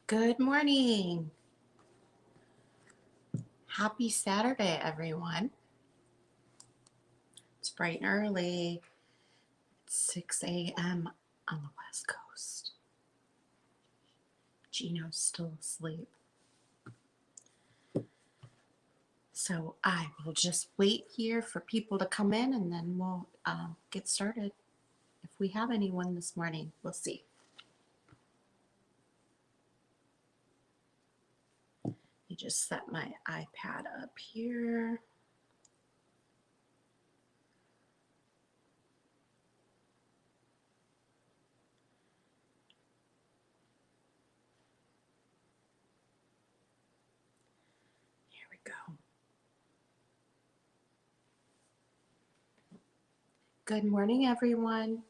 Good morning. Happy Saturday, everyone. It's bright and early. It's 6 a.m. on the West Coast. Gino's still asleep. So I will just wait here for people to come in and then we'll get started. If we have anyone this morning, we'll see. You just set my iPad up here. Here we go. Good morning, everyone.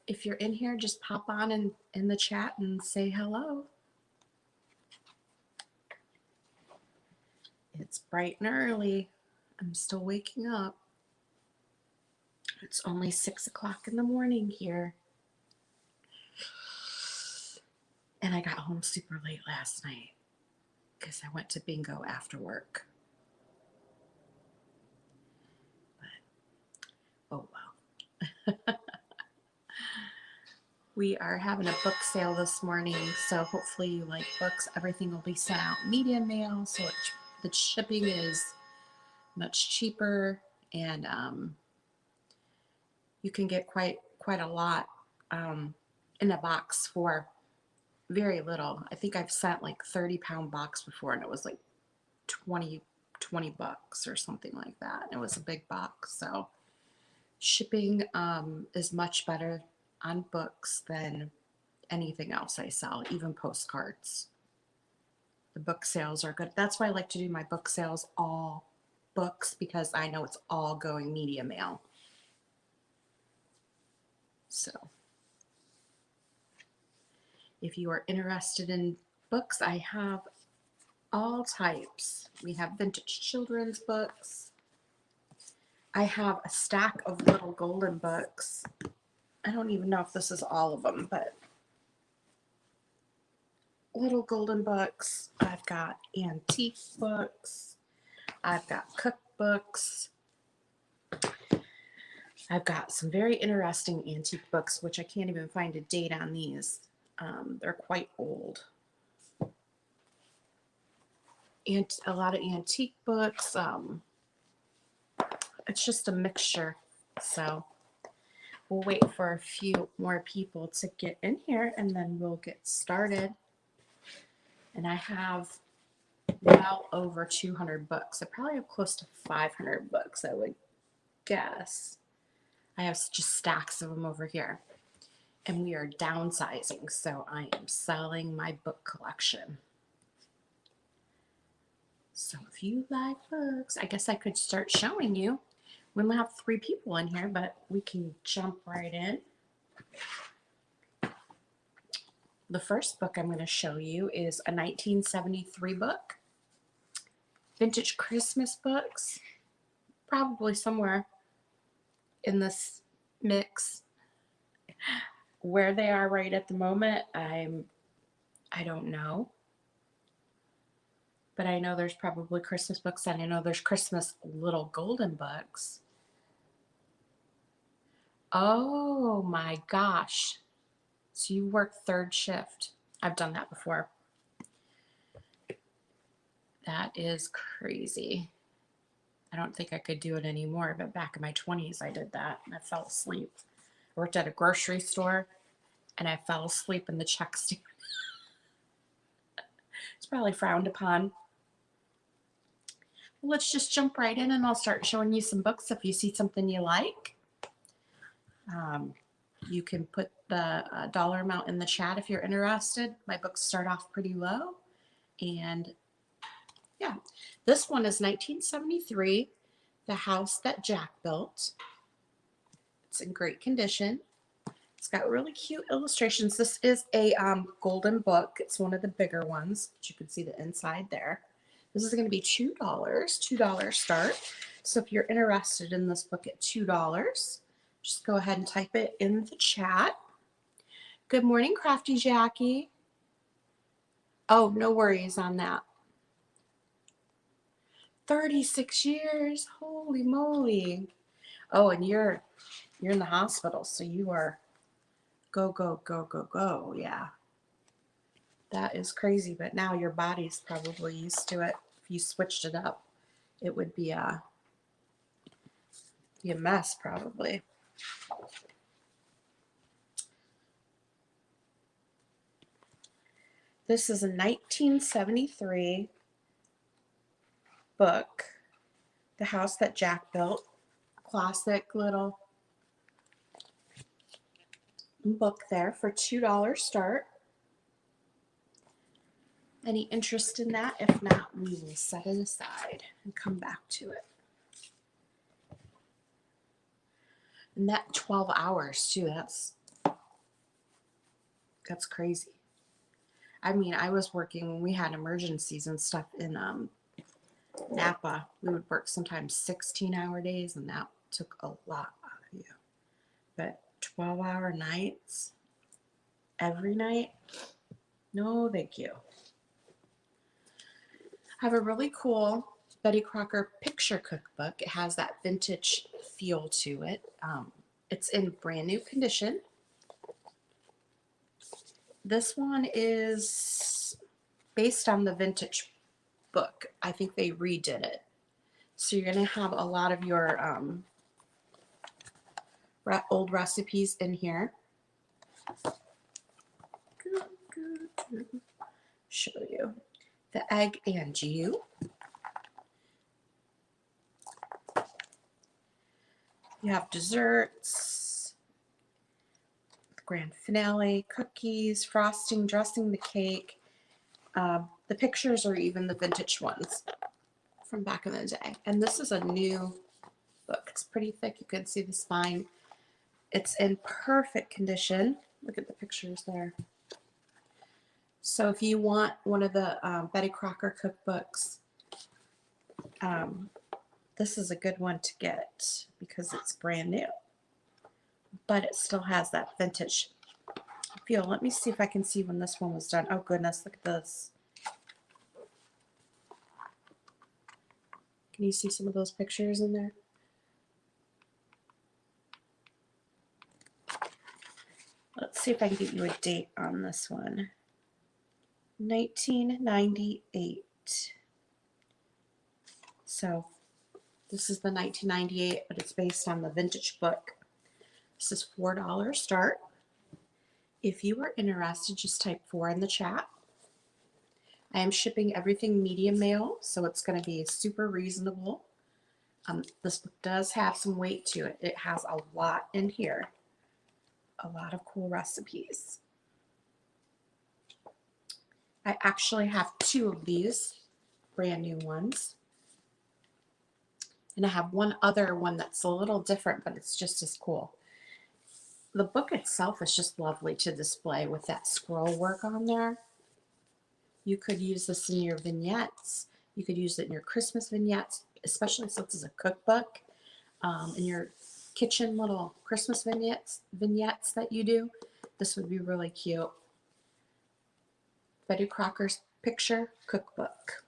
If you're in here, just pop on in the chat and say hello. It's bright and early. I'm still waking up. It's only 6 o'clock in the morning here. And I got home super late last night because I went to bingo after work. But, oh well. We are having a book sale this morning, so hopefully you like books. Everything will be sent out media mail, so the shipping is much cheaper, and you can get quite a lot in a box for very little. I think I've sent like 30-pound box before, and it was like 20 bucks or something like that. And it was a big box, so shipping is much better on books than anything else I sell, even postcards. The book sales are good. That's why I like to do my book sales all books, because I know it's all going media mail. So if you are interested in books, I have all types. We have vintage children's books. I have a stack of little golden books. I don't even know if this is all of them, but little golden books. I've got antique books. I've got cookbooks. I've got some very interesting antique books, which I can't even find a date on these. They're quite old. And a lot of antique books. It's just a mixture. So we'll wait for a few more people to get in here, and then we'll get started. And I have well over 200 books. I probably have close to 500 books, I would guess. I have just stacks of them over here. And we are downsizing, so I am selling my book collection. So if you like books, I guess I could start showing you. We only have 3 people in here, but we can jump right in. The first book I'm going to show you is a 1973 book. Vintage Christmas books, probably somewhere in this mix. Where they are right at the moment, I don't know. But I know there's probably Christmas books, and I know there's Christmas little golden books. Oh my gosh. So you work third shift. I've done that before. That is crazy. I don't think I could do it anymore, but back in my 20s, I did that, and I fell asleep. I worked at a grocery store, and I fell asleep in the check stand. It's probably frowned upon. Well, let's just jump right in, and I'll start showing you some books if you see something you like. You can put the dollar amount in the chat if you're interested. My books start off pretty low. And yeah, this one is 1973, The House That Jack Built. It's in great condition. It's got really cute illustrations. This is a golden book. It's one of the bigger ones, but you can see the inside there. This is going to be $2, $2 start. So if you're interested in this book at $2, just go ahead and type it in the chat. Good morning, Crafty Jackie. Oh, no worries on that. 36 years. Holy moly. Oh, and you're in the hospital, so you are go, go, go, go, go. Yeah. That is crazy, but now your body's probably used to it. If you switched it up, it would be a mess probably. This is a 1973 book, The House That Jack Built. Classic little book there for $2 start. Any interest in that? If not, we will set it aside and come back to it. And that 12 hours too, that's crazy. I mean, I was working when we had emergencies and stuff in Napa. We would work sometimes 16-hour days, and that took a lot out of you. But 12-hour nights every night, no thank you. I have a really cool Betty Crocker picture cookbook. It has that vintage feel to it. It's in brand new condition. This one is based on the vintage book. I think they redid it. So you're going to have a lot of your old recipes in here. Show you the egg anjou. You have desserts, grand finale, cookies, frosting, dressing the cake. The pictures are even the vintage ones from back in the day. And this is a new book. It's pretty thick. You can see the spine. It's in perfect condition. Look at the pictures there. So if you want one of the Betty Crocker cookbooks, this is a good one to get because it's brand new, but it still has that vintage feel. Let me see if I can see when this one was done. Oh goodness, look at this. Can you see some of those pictures in there? Let's see if I can get you a date on this one. 1998. So this is the 1998, but it's based on the vintage book. This is $4 start. If you are interested, just type 4 in the chat. I am shipping everything medium mail, so it's going to be super reasonable. This book does have some weight to it. It has a lot in here. A lot of cool recipes. I actually have 2 of these brand new ones. And I have one other one that's a little different, but it's just as cool. The book itself is just lovely to display with that scroll work on there. You could use this in your vignettes. You could use it in your Christmas vignettes, especially since it's a cookbook. In your kitchen little Christmas vignettes that you do. This would be really cute. Betty Crocker's Picture Cookbook.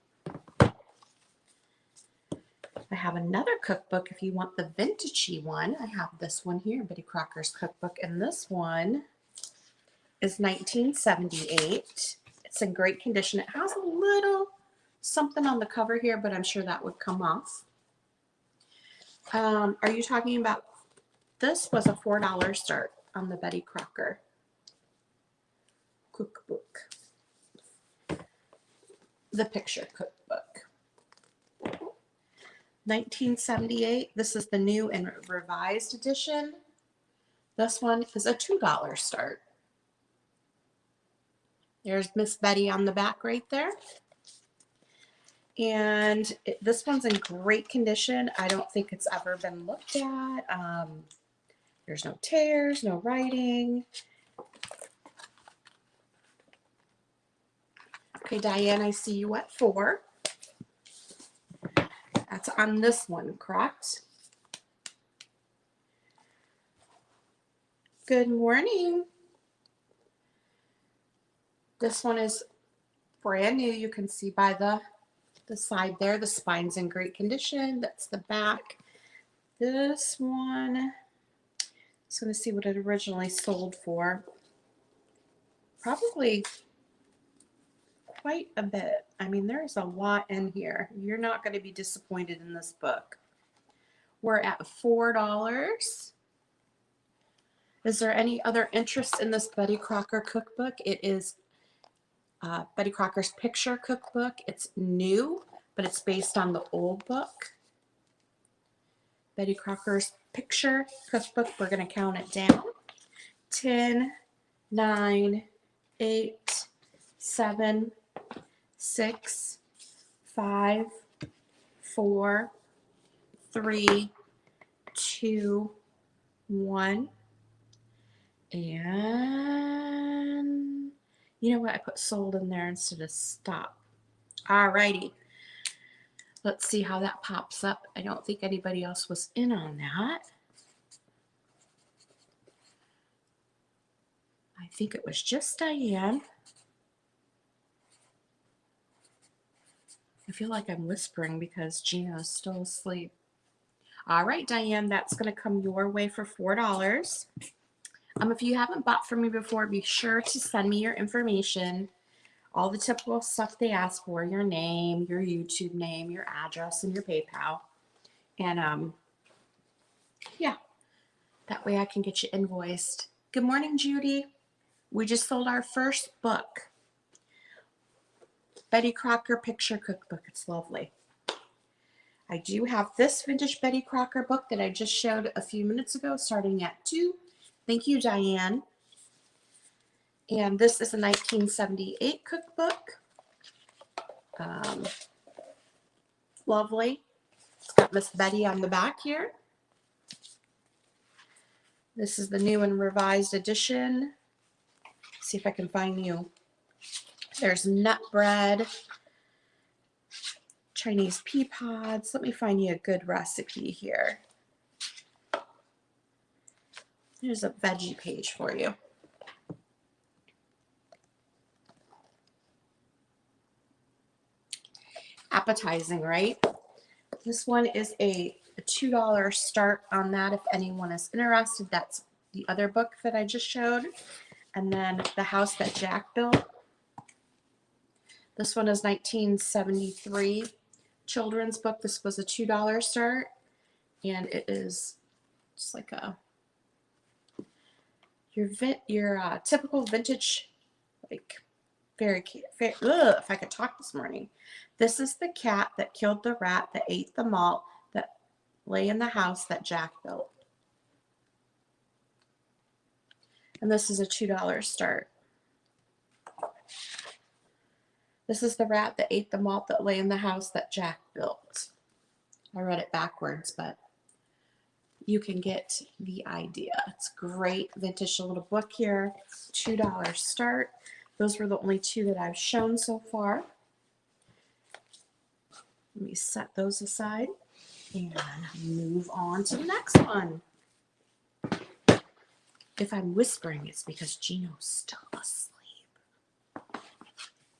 I have another cookbook if you want the vintagey one. I have this one here, Betty Crocker's Cookbook, and this one is 1978. It's in great condition. It has a little something on the cover here, but I'm sure that would come off. Are you talking about, this was a $4 start on the Betty Crocker Cookbook. The Picture Cookbook. 1978. This is the new and revised edition. This one is a $2 start. There's Miss Betty on the back right there. And this one's in great condition. I don't think it's ever been looked at. There's no tears, no writing. Okay, Diane, I see you at 4. That's on this one, correct? Good morning. This one is Brand new. You can see by the side there, the spine's in great condition. That's the back. This one, just going to see what it originally sold for. Probably quite a bit. I mean, there's a lot in here. You're not going to be disappointed in this book. We're at $4. Is there any other interest in this Betty Crocker cookbook? It is Betty Crocker's Picture Cookbook. It's new, but it's based on the old book. Betty Crocker's Picture Cookbook. We're going to count it down. 10, 9, 8, 7, 6, 5, 4, 3, 2, 1. And you know what? I put sold in there instead of stop. Alrighty. Let's see how that pops up. I don't think anybody else was in on that. I think it was just Diane. I feel like I'm whispering because Gina's still asleep. All right, Diane, that's going to come your way for $4. If you haven't bought from me before, be sure to send me your information. All the typical stuff they ask for, your name, your YouTube name, your address, and your PayPal. And yeah, that way I can get you invoiced. Good morning, Judy. We just sold our first book. Betty Crocker Picture Cookbook. It's lovely. I do have this vintage Betty Crocker book that I just showed a few minutes ago, starting at $2. Thank you, Diane. And this is a 1978 cookbook. Lovely. It's got Miss Betty on the back here. This is the new and revised edition. Let's see if I can find you. There's nut bread, Chinese pea pods. Let me find you a good recipe here. There's a veggie page for you. Appetizing, right? This one is a $2 start on that if anyone is interested. That's the other book that I just showed. And then The House That Jack Built. This one is 1973 children's book. This was a $2 start. And it is just like your typical vintage, like very if I could talk this morning. This is the cat that killed the rat that ate the malt that lay in the house that Jack built. And this is a $2 start. This is the rat that ate the malt that lay in the house that Jack built. I read it backwards, but you can get the idea. It's great vintage little book here. $2 start. Those were the only two that I've shown so far. Let me set those aside and move on to the next one. If I'm whispering, it's because Gino's still asleep.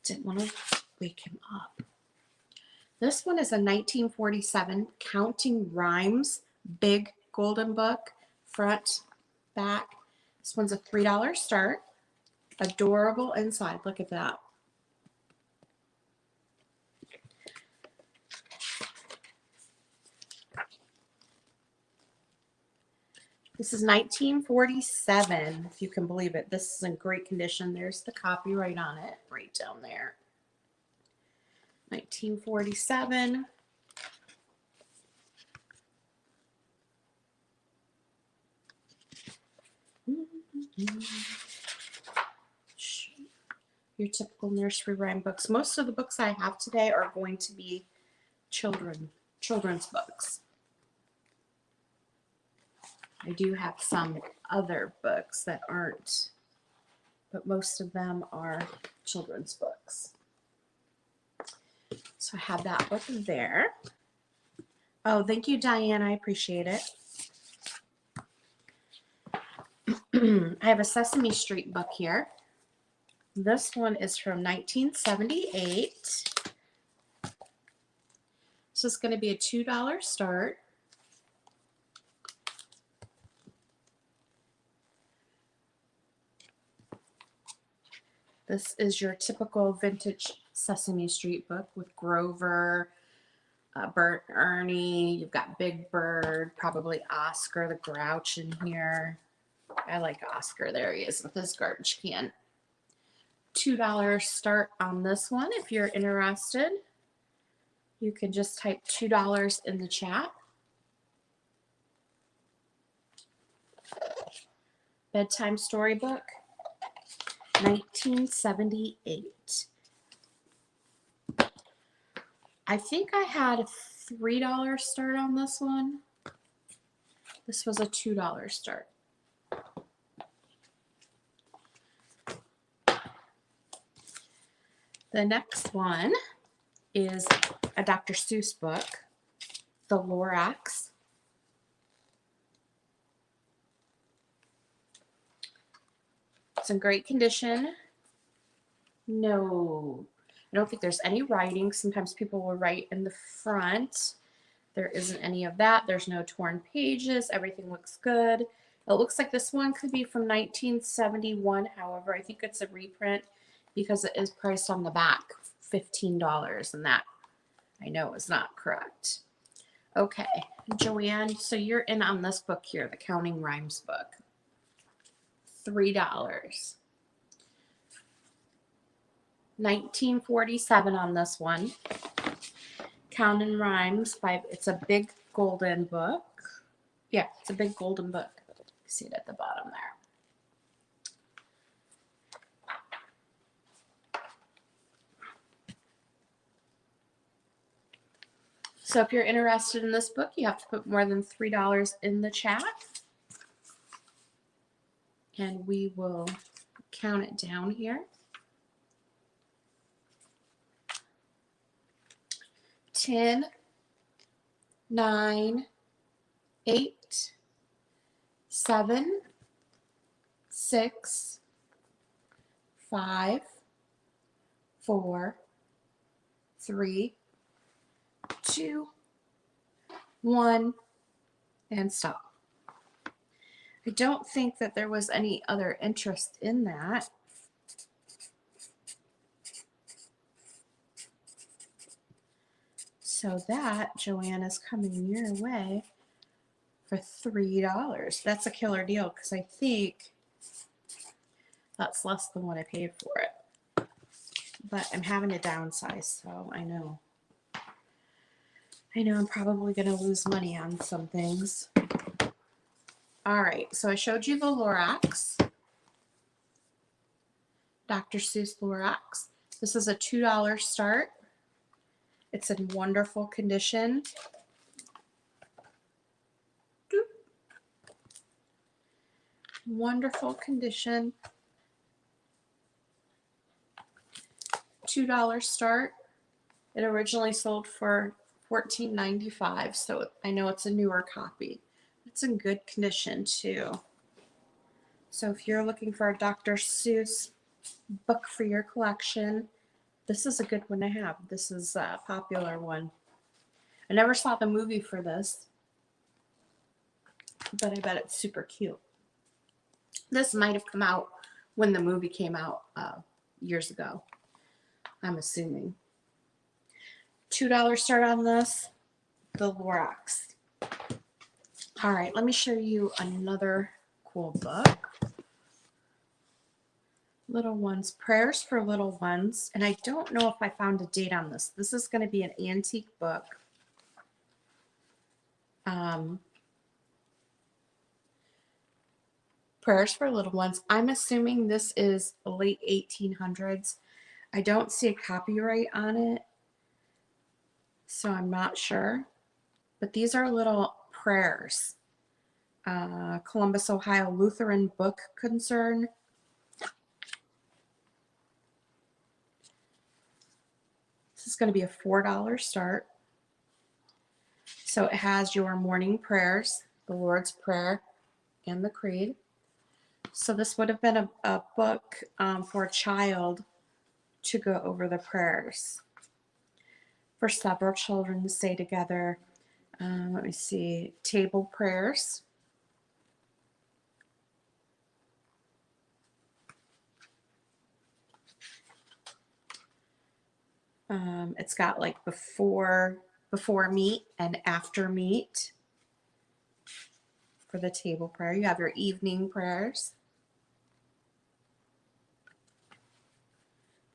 Didn't want to wake him up. This one is a 1947 Counting Rhymes big golden book, front, back. This one's a $3 start. Adorable inside. Look at that. This is 1947, if you can believe it. This is in great condition. There's the copyright on it right down there. 1947. Your typical nursery rhyme books. Most of the books I have today are going to be children's books. I do have some other books that aren't, but most of them are children's books. So I have that book there. Oh, thank you, Diane. I appreciate it. I have a Sesame Street book here. This one is from 1978. This is going to be a $2 start. This is your typical vintage Sesame Street book with Grover, Bert, Ernie. You've got Big Bird, probably Oscar the Grouch in here. I like Oscar. There he is with his garbage can. $2 start on this one. If you're interested, you can just type $2 in the chat. Bedtime storybook, 1978. I think I had a $3 start on this one. This was a $2 start. The next one is a Dr. Seuss book, The Lorax. It's in great condition. No, I don't think there's any writing. Sometimes people will write in the front. There isn't any of that. There's no torn pages. Everything looks good. It looks like this one could be from 1971. However, I think it's a reprint because it is priced on the back $15, and that I know is not correct. Okay, Joanne, so you're in on this book here, the Counting Rhymes book. $3. 1947 on this one. Counting Rhymes it's a big golden book. Yeah, it's a big golden book. You see it at the bottom there. So if you're interested in this book, you have to put more than $3 in the chat. And we will count it down here. 10, 9, 8, 7, 6, 5, 4, 3, 2, 1, and stop. I don't think that there was any other interest in that. So that, Joanne, is coming your way for $3. That's a killer deal because I think that's less than what I paid for it. But I'm having to downsize, so I know I'm probably going to lose money on some things. All right, so I showed you the Lorax, Dr. Seuss Lorax. This is a $2 start. It's in wonderful condition. Wonderful condition. $2 start. It originally sold for $14.95, so I know it's a newer copy. It's in good condition too. So if you're looking for a Dr. Seuss book for your collection, this is a good one to have. This is a popular one. I never saw the movie for this, but I bet it's super cute. This might have come out when the movie came out years ago, I'm assuming. $2 start on this, the Lorax. All right, let me show you another cool book. Little Ones, Prayers for Little Ones. And I don't know if I found a date on this. This is going to be an antique book. Prayers for Little Ones. I'm assuming this is late 1800s. I don't see a copyright on it, so I'm not sure. But these are little prayers. Columbus, Ohio Lutheran Book Concern. This is going to be a $4 start. So it has your morning prayers, the Lord's Prayer, and the Creed. So this would have been a book for a child to go over the prayers for several children to say together. Let me see, table prayers. It's got like before meat and after meat for the table prayer. You have your evening prayers.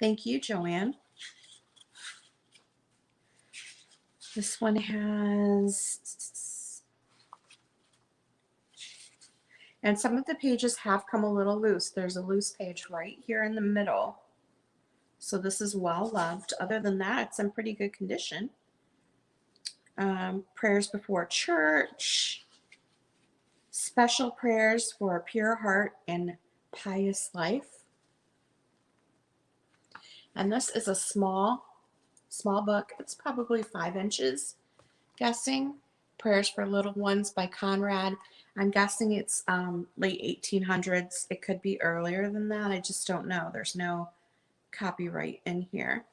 Thank you, Joanne. This one has, and some of the pages have come a little loose. There's a loose page right here in the middle. So this is well loved. Other than that, it's in pretty good condition. Prayers before church. Special prayers for a pure heart and pious life. And this is a small book. It's probably 5 inches, guessing. Prayers for Little Ones by Conrad. I'm guessing it's late 1800s. It could be earlier than that. I just don't know. There's no copyright in here.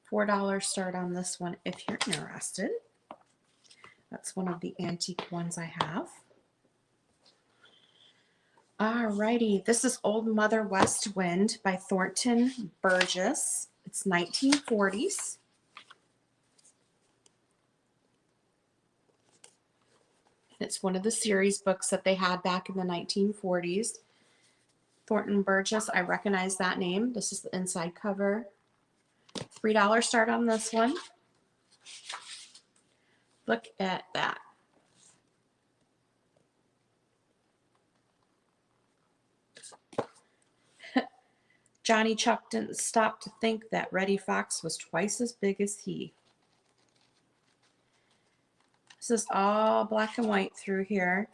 $4 start on this one if you're interested. That's one of the antique ones I have. Alrighty, this is Old Mother West Wind by Thornton Burgess. It's 1940s. It's one of the series books that they had back in the 1940s. Thornton Burgess, I recognize that name. This is the inside cover. $3 start on this one. Look at that. Johnny Chuck didn't stop to think that Reddy Fox was twice as big as he. This is all black and white through here.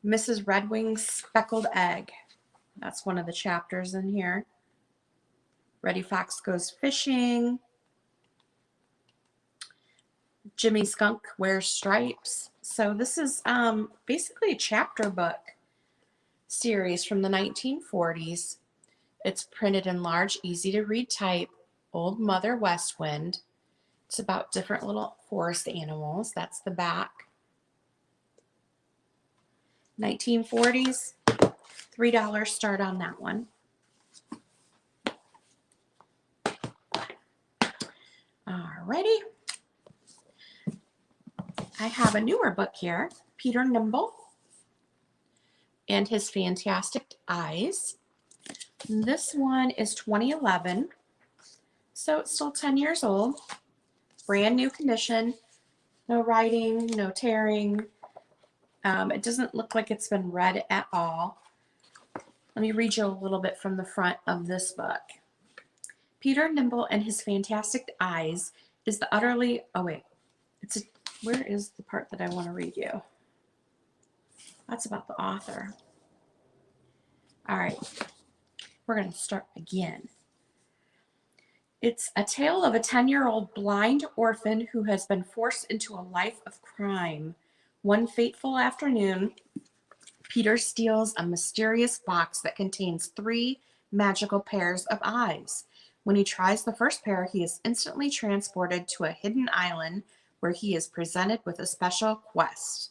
Mrs. Redwing's Speckled Egg. That's one of the chapters in here. Reddy Fox Goes Fishing. Jimmy Skunk Wears Stripes. So this is basically a chapter book series from the 1940s. It's printed in large, easy to read type. Old Mother West Wind. It's about different little forest animals. That's the back. 1940s. $3 start on that one. Alrighty. I have a newer book here. Peter Nimble and His Fantastic Eyes. This one is 2011, so it's still 10 years old. Brand new condition. No writing, no tearing. It doesn't look like it's been read at all. Let me read you a little bit from the front of this book. Peter Nimble and His Fantastic Eyes is the utterly, where is the part that I want to read you? That's about the author. All right, we're going to start again. It's a tale of a 10-year-old blind orphan who has been forced into a life of crime. One fateful afternoon, Peter steals a mysterious box that contains 3 magical pairs of eyes. When he tries the first pair, he is instantly transported to a hidden island where he is presented with a special quest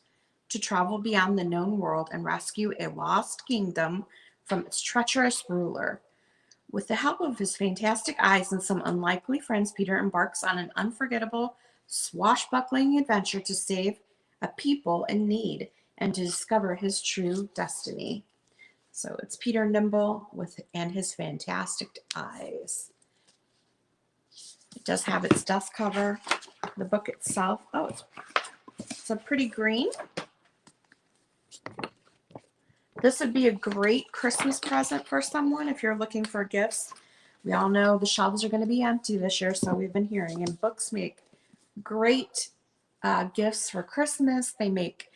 to travel beyond the known world and rescue a lost kingdom from its treacherous ruler. With the help of his fantastic eyes and some unlikely friends, Peter embarks on an unforgettable, swashbuckling adventure to save a people in need and to discover his true destiny. So it's Peter Nimble and His Fantastic Eyes. It does have its dust cover. The book itself, it's a pretty green. This would be a great Christmas present for someone if you're looking for gifts. We all know the shelves are going to be empty this year, so we've been hearing. And books make great gifts for Christmas. They make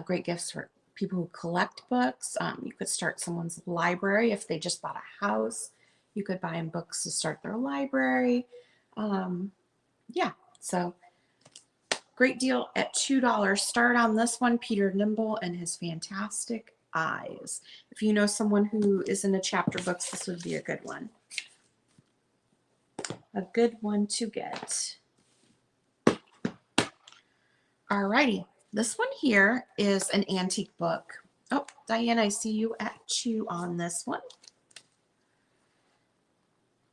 great gifts for people who collect books. You could start someone's library if they just bought a house. You could buy them books to start their library. Yeah, so Great deal at $2. Start on this one, Peter Nimble and His Fantastic Eyes. If you know someone who is into chapter books, this would be a good one. A good one to get. Alrighty, this one here is an antique book. Oh, Diane, I see you at 2 on this one.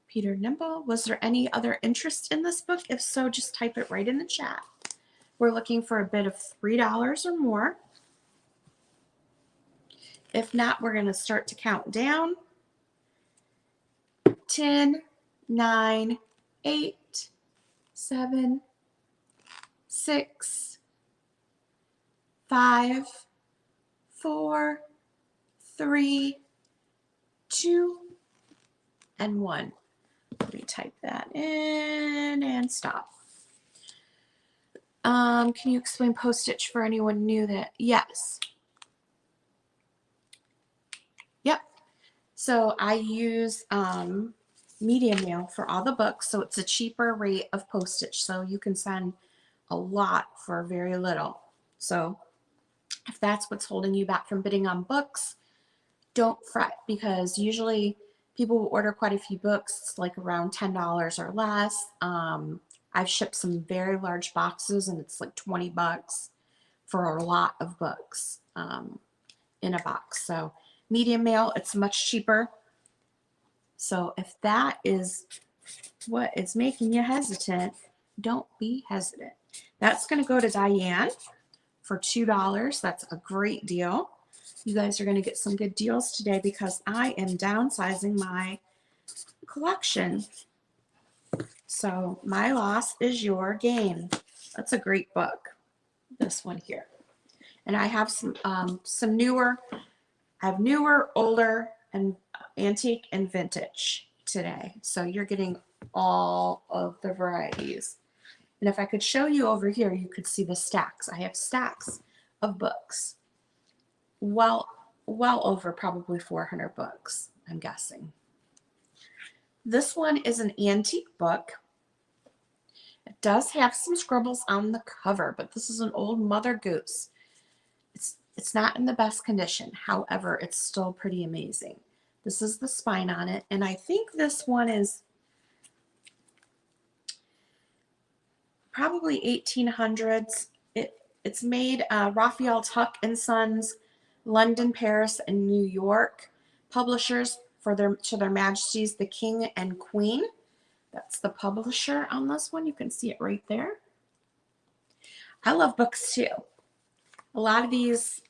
Peter Nimble, was there any other interest in this book? If so, just type it right in the chat. We're looking for a bid of $3 or more. If not, we're going to start to count down. 10, 9, 8, 7, 6, 5, 4, 3, 2, and 1. Let me type that in and stop. Can you explain postage for anyone new that? Yes. Yep. So I use medium mail for all the books, so it's a cheaper rate of postage. So you can send a lot for very little. So if that's what's holding you back from bidding on books, don't fret, because usually people will order quite a few books, like around $10 or less. I've shipped some very large boxes and it's like 20 bucks for a lot of books in a box. So medium mail, it's much cheaper. So if that is what is making you hesitant, don't be hesitant. That's going to go to Diane for $2. That's a great deal. You guys are going to get some good deals today because I am downsizing my collection. So my loss is your gain. That's a great book, this one here. And I have some newer, I have newer, older, and antique and vintage today. So you're getting all of the varieties. And if I could show you over here, you could see the stacks. I have stacks of books. Well over probably 400 books, I'm guessing. This one is an antique book. It does have some scribbles on the cover, but this is an old Mother Goose. It's not in the best condition. However, it's still pretty amazing. This is the spine on it, and I think this one is probably 1800s. It's made Raphael Tuck and Sons, London, Paris, and New York. Publishers to their Majesties the King and Queen. That's the publisher on this one. You can see it right there. I love books too. A lot of these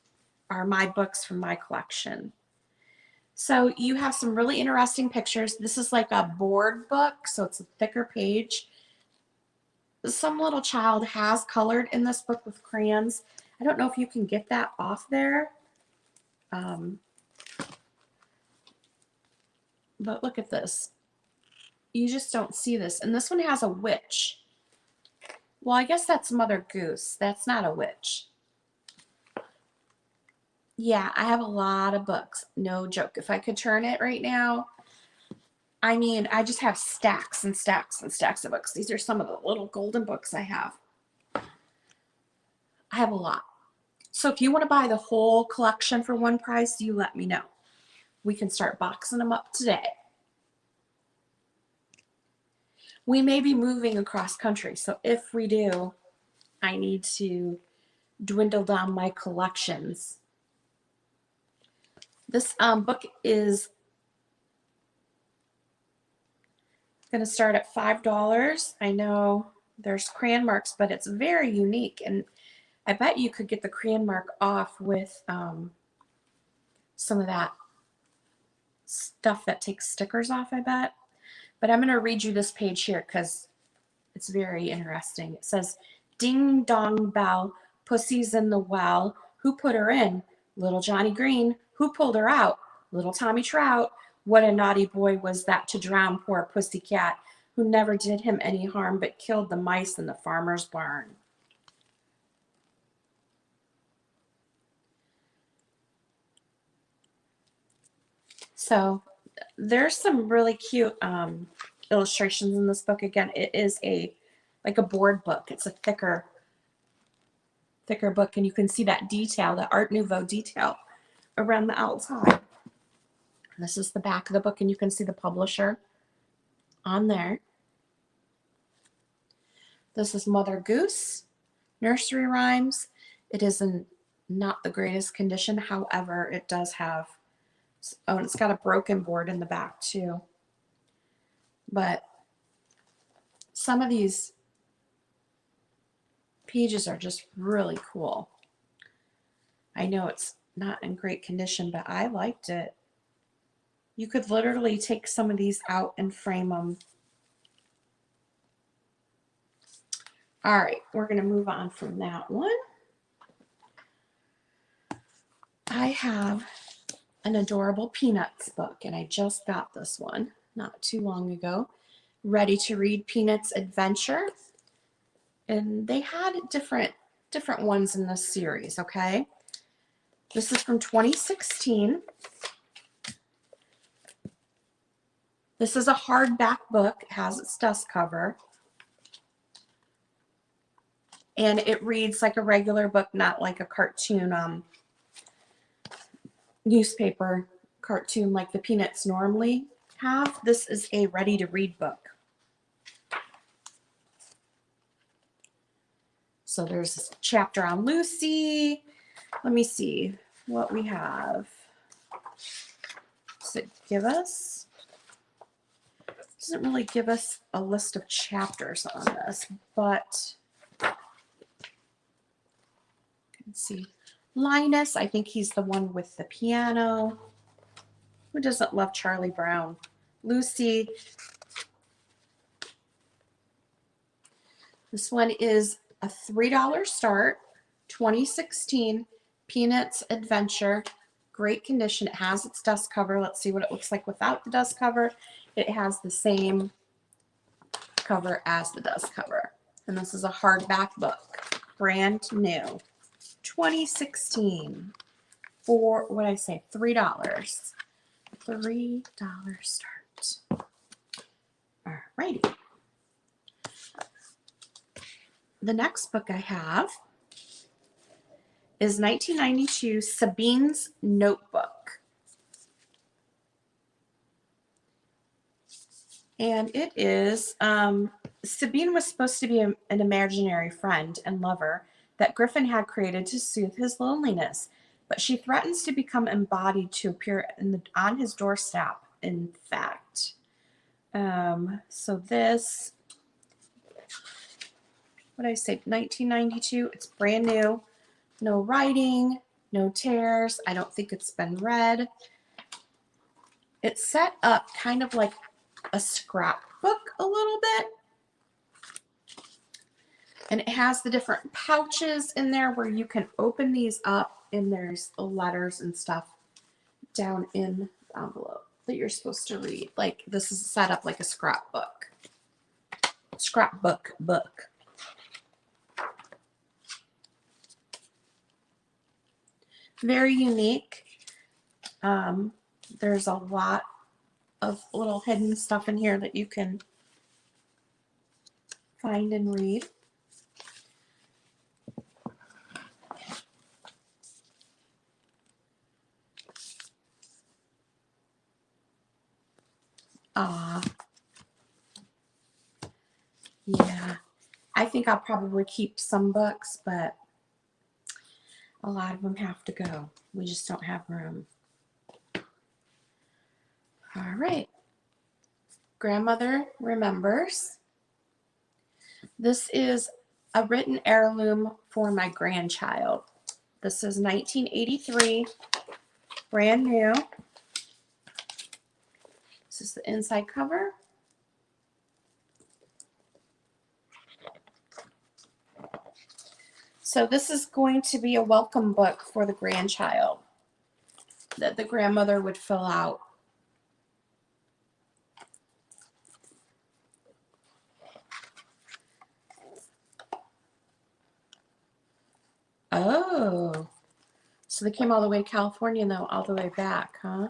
are my books from my collection. So you have some really interesting pictures. This is like a board book, so it's a thicker page. Some little child has colored in this book with crayons. I don't know if you can get that off there. But look at this. You just don't see this. And this one has a witch. Well, I guess that's Mother Goose. That's not a witch. Yeah, I have a lot of books. No joke. If I could turn it right now, I mean, I just have stacks and stacks and stacks of books. These are some of the little golden books I have. I have a lot. So if you want to buy the whole collection for one price, you let me know. We can start boxing them up today. We may be moving across country, so if we do, I need to dwindle down my collections. This book is going to start at $5. I know there's crayon marks, but it's very unique, and I bet you could get the crayon mark off with some of that stuff that takes stickers off, I bet. But I'm going to read you this page here because it's very interesting. It says, "Ding dong bell, pussy's in the well. Who put her in? Little Johnny Green. Who pulled her out? Little Tommy Trout. What a naughty boy was that to drown poor pussy cat, who never did him any harm but killed the mice in the farmer's barn." So there's some really cute illustrations in this book. Again, it is like a board book. It's a thicker thicker book, and you can see that detail, the Art Nouveau detail around the outside. This is the back of the book, and you can see the publisher on there. This is Mother Goose, nursery rhymes. It is in not the greatest condition. However, it does have, oh, and it's got a broken board in the back too. But some of these pages are just really cool. I know it's not in great condition, but I liked it. You could literally take some of these out and frame them. All right, we're going to move on from that one. I have an adorable Peanuts book, and I just got this one not too long ago. Ready to Read Peanuts Adventure. And they had different ones in this series, okay? This is from 2016. This is a hardback book. It has its dust cover. And it reads like a regular book, not like a cartoon newspaper cartoon like the Peanuts normally have. This is a ready-to-read book. So there's a chapter on Lucy. Let me see what we have. Does it give us? Doesn't really give us a list of chapters on this, but you can see Linus. I think he's the one with the piano. Who doesn't love Charlie Brown? Lucy. This one is a $3 start, 2016 Peanuts Adventure. Great condition. It has its dust cover. Let's see what it looks like without the dust cover. It has the same cover as the dust cover. And this is a hardback book, brand new, 2016 for, what did I say, $3. $3 start. All righty. The next book I have is 1992 Sabine's Notebook. And it is, Sabine was supposed to be an imaginary friend and lover that Griffin had created to soothe his loneliness. But she threatens to become embodied to appear on his doorstep, in fact. So this, what did I say, 1992, it's brand new. No writing, no tears. I don't think it's been read. It's set up kind of like a scrapbook a little bit. And it has the different pouches in there where you can open these up, and there's letters and stuff down in the envelope that you're supposed to read. Like, this is set up like a scrapbook. Scrapbook book. Very unique. There's a lot of little hidden stuff in here that you can find and read. Yeah, I think I'll probably keep some books, but a lot of them have to go. We just don't have room. All right. Grandmother Remembers. This is a written heirloom for my grandchild. This is 1983, brand new. This is the inside cover. So this is going to be a welcome book for the grandchild that the grandmother would fill out. Oh, so they came all the way to California, though, all the way back, huh?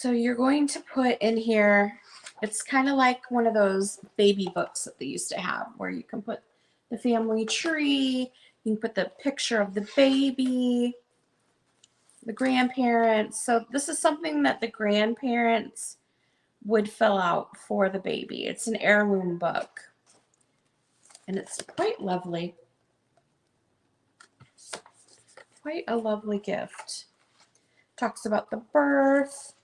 So you're going to put in here, it's kind of like one of those baby books that they used to have where you can put the family tree, you can put the picture of the baby, the grandparents. So this is something that the grandparents would fill out for the baby. It's an heirloom book and it's quite lovely. Quite a lovely gift. Talks about the birth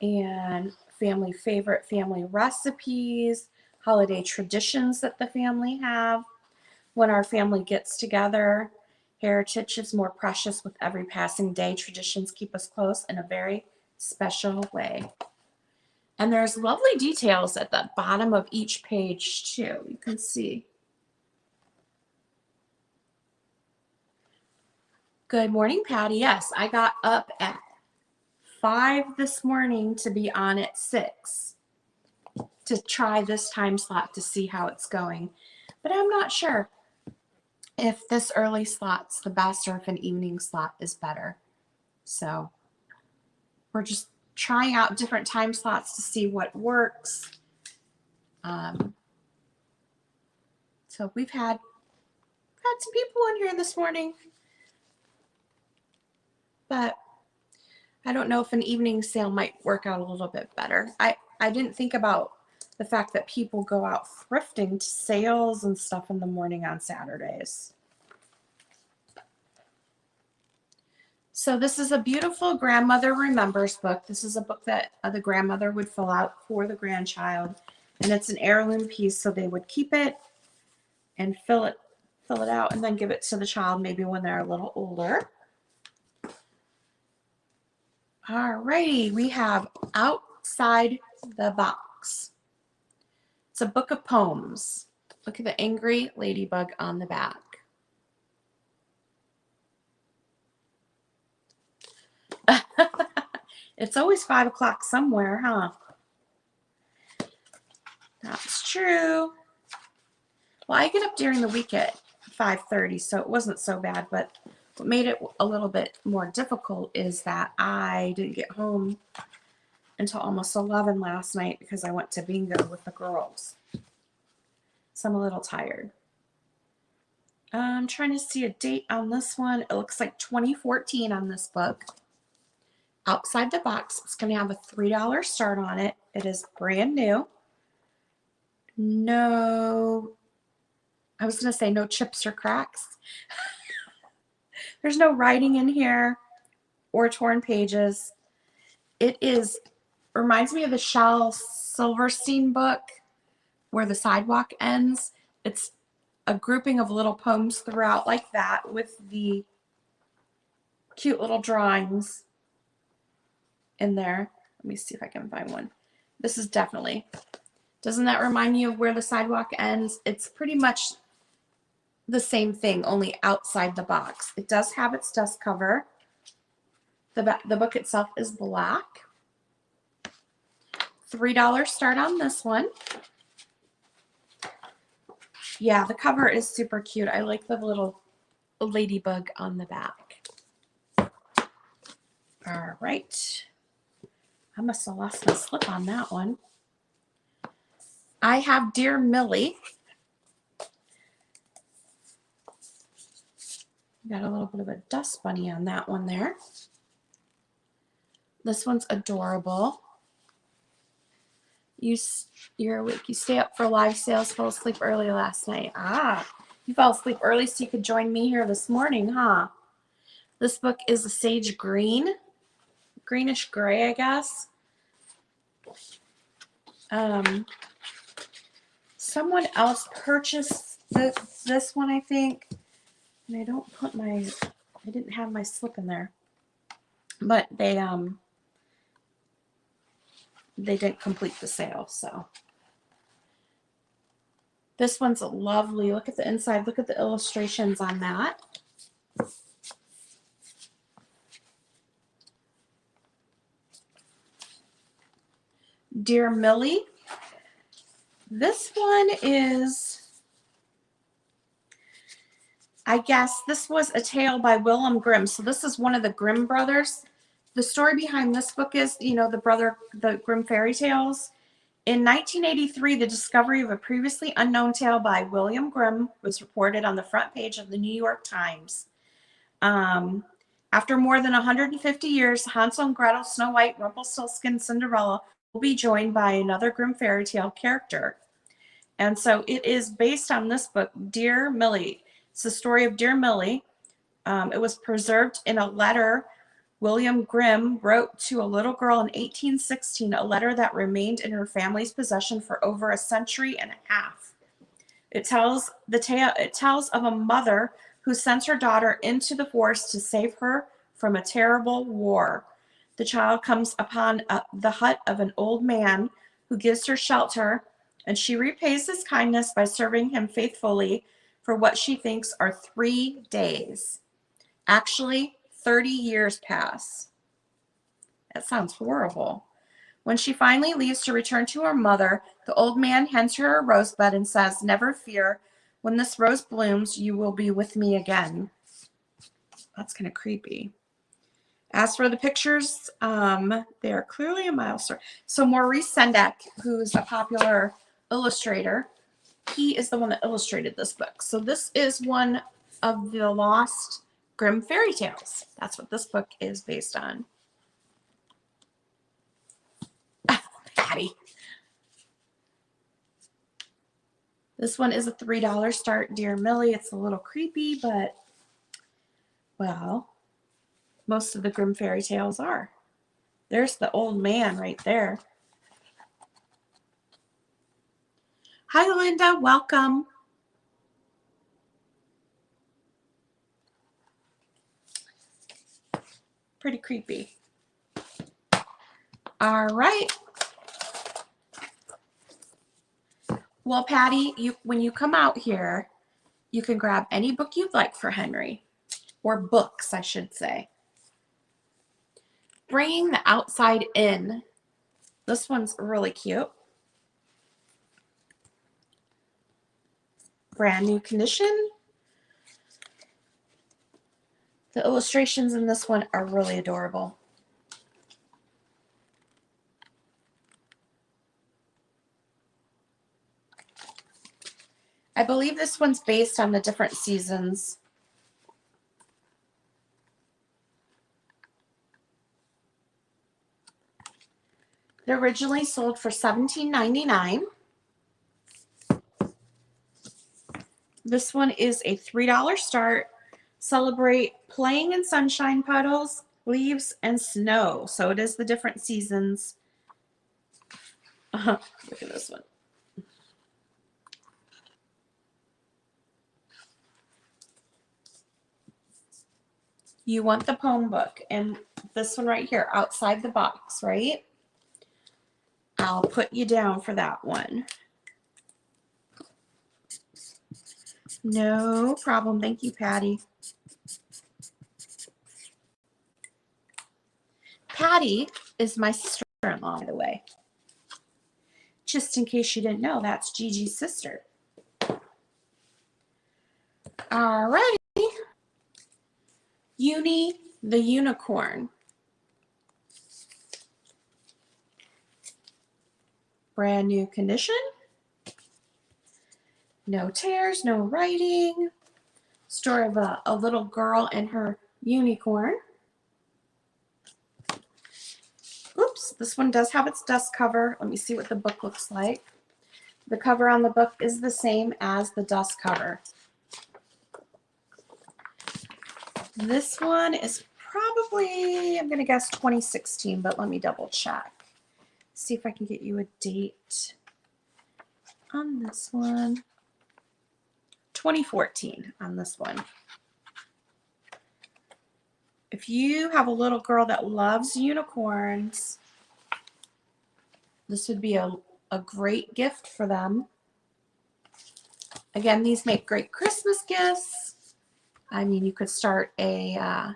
and family favorite family recipes, holiday traditions that the family have. When our family gets together, heritage is more precious with every passing day. Traditions keep us close in a very special way. And there's lovely details at the bottom of each page too. You can see. Good morning, Patty. Yes, I got up at 5 this morning to be on at 6 to try this time slot to see how it's going. But I'm not sure if this early slot's the best or if an evening slot is better. So we're just trying out different time slots to see what works. So we've had some people in here this morning, but I don't know if an evening sale might work out a little bit better. I didn't think about the fact that people go out thrifting to sales and stuff in the morning on Saturdays. So this is a beautiful Grandmother Remembers book. This is a book that the grandmother would fill out for the grandchild. And it's an heirloom piece, so they would keep it and fill it out and then give it to the child maybe when they're a little older. All righty, we have Outside the Box. It's a book of poems. Look at the angry ladybug on the back. It's always 5 o'clock somewhere, huh? That's true. Well, I get up during the week at 5:30, so it wasn't so bad, but what made it a little bit more difficult is that I didn't get home until almost 11 last night because I went to bingo with the girls. So I'm a little tired. I'm trying to see a date on this one. It looks like 2014 on this book. Outside the Box. It's going to have a $3 start on it. It is brand new. No, I was going to say no chips or cracks. There's no writing in here or torn pages. It reminds me of the Shel Silverstein book where the sidewalk ends. It's a grouping of little poems throughout like that with the cute little drawings in there. Let me see if I can find one. This is definitely, doesn't that remind you of Where the Sidewalk Ends? It's pretty much the same thing, only outside the box. It does have its dust cover. The book itself is black. $3 start on this one. Yeah, the cover is super cute. I like the little ladybug on the back. All right. I must have lost my slip on that one. I have Dear Millie. Got a little bit of a dust bunny on that one there. This one's adorable. You're awake. You stay up for live sales, fell asleep early last night. Ah, you fell asleep early so you could join me here this morning, huh? This book is a sage green, greenish gray, I guess. Someone else purchased this one, I think. And I didn't have my slip in there. But they didn't complete the sale, so. This one's lovely. Look at the inside. Look at the illustrations on that. Dear Millie. This one is, I guess this was a tale by Willem Grimm. So this is one of the Grimm brothers. the story behind this book is, you know, the Grimm fairy tales. In 1983, the discovery of a previously unknown tale by William Grimm was reported on the front page of the New York Times. After more than 150 years, Hansel and Gretel, Snow White, Rumpelstiltskin, Cinderella will be joined by another Grimm fairy tale character. And so it is based on this book, Dear Millie. It's the story of Dear Millie. It was preserved in a letter William Grimm wrote to a little girl in 1816, a letter that remained in her family's possession for over a century and a half. It tells of a mother who sends her daughter into the forest to save her from a terrible war. The child comes upon the hut of an old man who gives her shelter, and she repays his kindness by serving him faithfully for what she thinks are 3 days. Actually, 30 years pass. That sounds horrible. When she finally leaves to return to her mother, the old man hands her a rosebud and says, "Never fear, when this rose blooms, you will be with me again." That's kind of creepy. As for the pictures, they are clearly a milestone. So Maurice Sendak, who's a popular illustrator, he is the one that illustrated this book. So this is one of the lost Grimm fairy tales. That's what this book is based on. Patty. This one is a $3 start, Dear Millie. It's a little creepy, but, well, most of the Grimm fairy tales are. There's the old man right there. Hi, Linda. Welcome. Pretty creepy. All right. Well, Patty, when you come out here, you can grab any book you'd like for Henry, or books, I should say. Bringing the Outside In. This one's really cute. Brand new condition. The illustrations in this one are really adorable. I believe this one's based on the different seasons. They're originally sold for $17.99. This one is a $3 start. Celebrate playing in sunshine, puddles, leaves, and snow. So it is the different seasons. Look at this one. You want the poem book, and this one right here, Outside the Box, right? I'll put you down for that one. No problem. Thank you, Patty. Patty is my sister-in-law, by the way. Just in case you didn't know, that's Gigi's sister. All righty. Uni the Unicorn. Brand new condition. No tears, no writing. Story of a little girl and her unicorn. Oops, this one does have its dust cover. Let me see what the book looks like. The cover on the book is the same as the dust cover. This one is probably, I'm going to guess 2016, but let me double check. See if I can get you a date on this one. 2014 on this one. If you have a little girl that loves unicorns, this would be a great gift for them. Again, these make great Christmas gifts. I mean, you could start a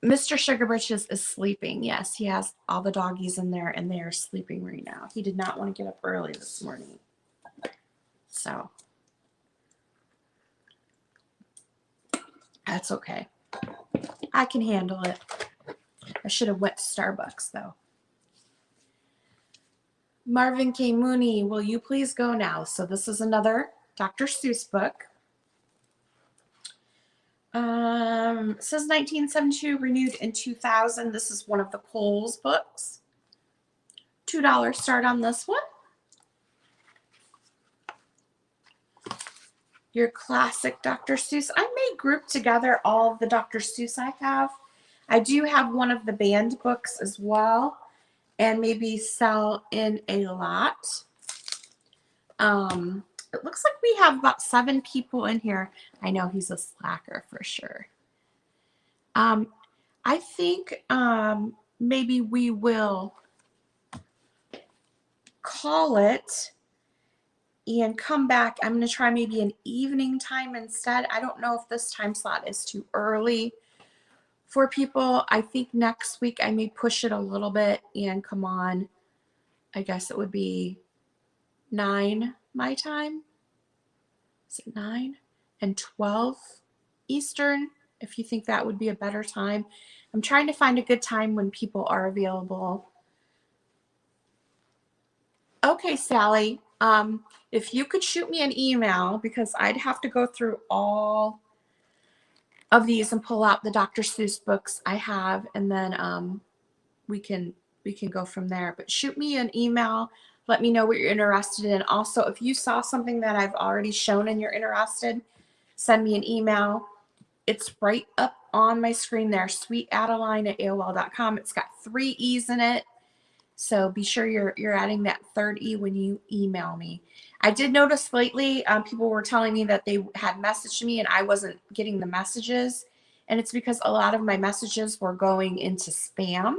Mr. Sugarbritches is sleeping. Yes, he has all the doggies in there and they are sleeping right now. He did not want to get up early this morning. So that's okay. I can handle it. I should have went to Starbucks though. Marvin K. Mooney, will you please go now? So this is another Dr. Seuss book. It says 1972, renewed in 2000. This is one of the Kohl's books. $2 start on this one. Your classic Dr. Seuss. I may group together all of the Dr. Seuss I have. I do have one of the banned books as well, and maybe sell in a lot. It looks like we have about 7 people in here. I know he's a slacker for sure. I think maybe we will call it and come back. I'm going to try maybe an evening time instead. I don't know if this time slot is too early for people. I think next week I may push it a little bit and come on. I guess it would be 9 my time. Is it 9 and 12 Eastern? If you think that would be a better time. I'm trying to find a good time when people are available. Okay, Sally. If you could shoot me an email, because I'd have to go through all of these and pull out the Dr. Seuss books I have, and then we can go from there. But shoot me an email. Let me know what you're interested in. Also, if you saw something that I've already shown and you're interested, send me an email. It's right up on my screen there, sweetadeline@aol.com. It's got 3 E's in it. So be sure you're adding that 3rd E when you email me. I did notice lately people were telling me that they had messaged me and I wasn't getting the messages. And it's because a lot of my messages were going into spam.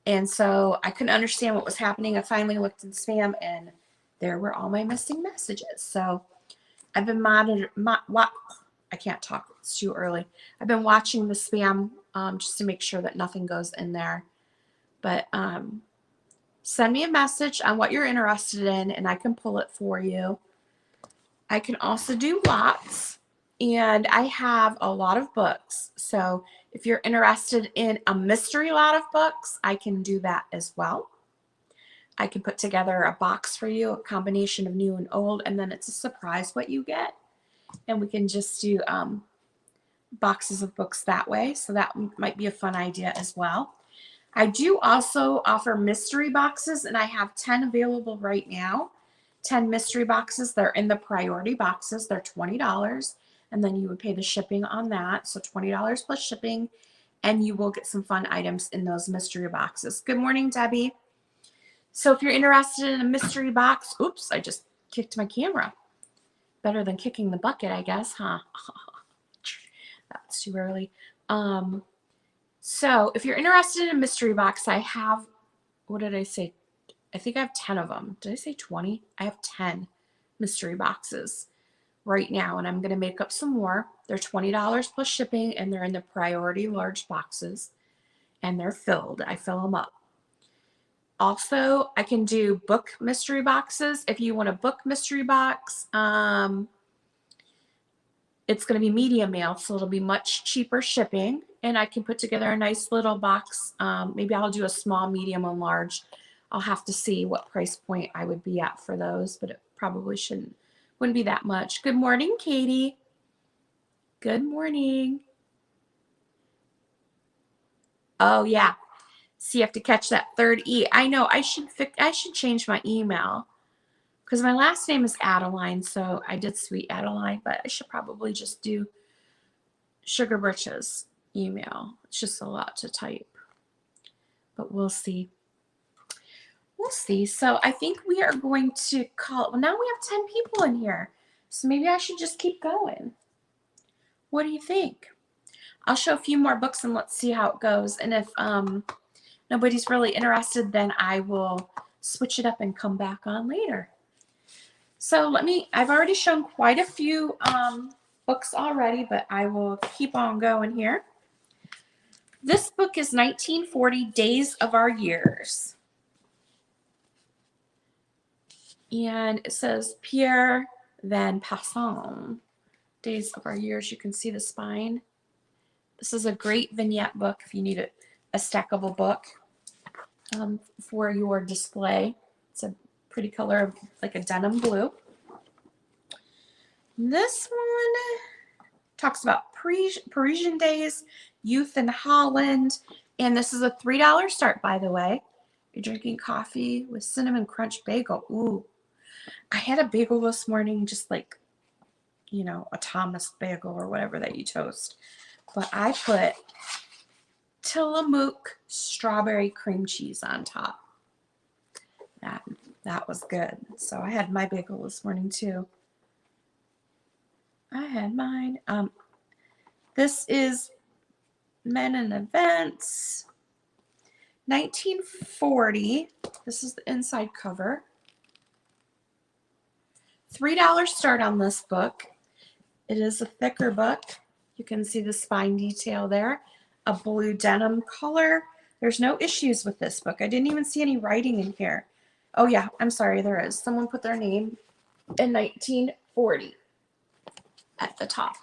And so I couldn't understand what was happening. I finally looked in spam and there were all my missing messages. So I've been I can't talk. It's too early. I've been watching the spam just to make sure that nothing goes in there. But send me a message on what you're interested in and I can pull it for you. I can also do lots, and I have a lot of books. So if you're interested in a mystery lot of books, I can do that as well. I can put together a box for you, a combination of new and old, and then it's a surprise what you get. And we can just do boxes of books that way. So that might be a fun idea as well. I do also offer mystery boxes, and I have 10 available right now. 10 mystery boxes. They're in the priority boxes. They're $20, and then you would pay the shipping on that. So $20 plus shipping, and you will get some fun items in those mystery boxes. Good morning, Debbie. So if you're interested in a mystery box, oops, I just kicked my camera. Better than kicking the bucket, I guess, huh? That's too early. So if you're interested in a mystery box, I have, what did I say? I think I have 10 of them. Did I say 20? I have 10 mystery boxes right now, and I'm going to make up some more. They're $20 plus shipping, and they're in the priority large boxes, and they're filled. I fill them up. Also, I can do book mystery boxes. If you want a book mystery box, it's going to be medium mail, so it'll be much cheaper shipping. And I can put together a nice little box. Maybe I'll do a small, medium, and large. I'll have to see what price point I would be at for those, but it probably wouldn't be that much. Good morning, Katie. Good morning. Oh yeah. So you have to catch that 3rd E. I know I should change my email because my last name is Adeline, so I did Sweet Adeline, but I should probably just do Sugar Britches email. It's just a lot to type, but we'll see. We'll see. So I think we are going to call. Well, now we have 10 people in here, so maybe I should just keep going. What do you think? I'll show a few more books and let's see how it goes. And if nobody's really interested, then I will switch it up and come back on later. So I've already shown quite a few books already, but I will keep on going here. This book is 1940 Days of Our Years. And it says Pierre Van Passon. Days of Our Years. You can see the spine This is a great vignette book if you need a stackable book for your display. It's a pretty color, like a denim blue. This one talks about Parisian days, youth in Holland, and this is a $3 start, by the way. You're drinking coffee with cinnamon crunch bagel. Ooh, I had a bagel this morning, just like, you know, a Thomas bagel or whatever that you toast. But I put Tillamook strawberry cream cheese on top. That was good. So I had my bagel this morning too. I had mine. This is Men in Events. 1940. This is the inside cover. $3 start on this book. It is a thicker book. You can see the spine detail there. A blue denim color. There's no issues with this book. I didn't even see any writing in here. Oh yeah, I'm sorry, there is. Someone put their name in 1940 at the top.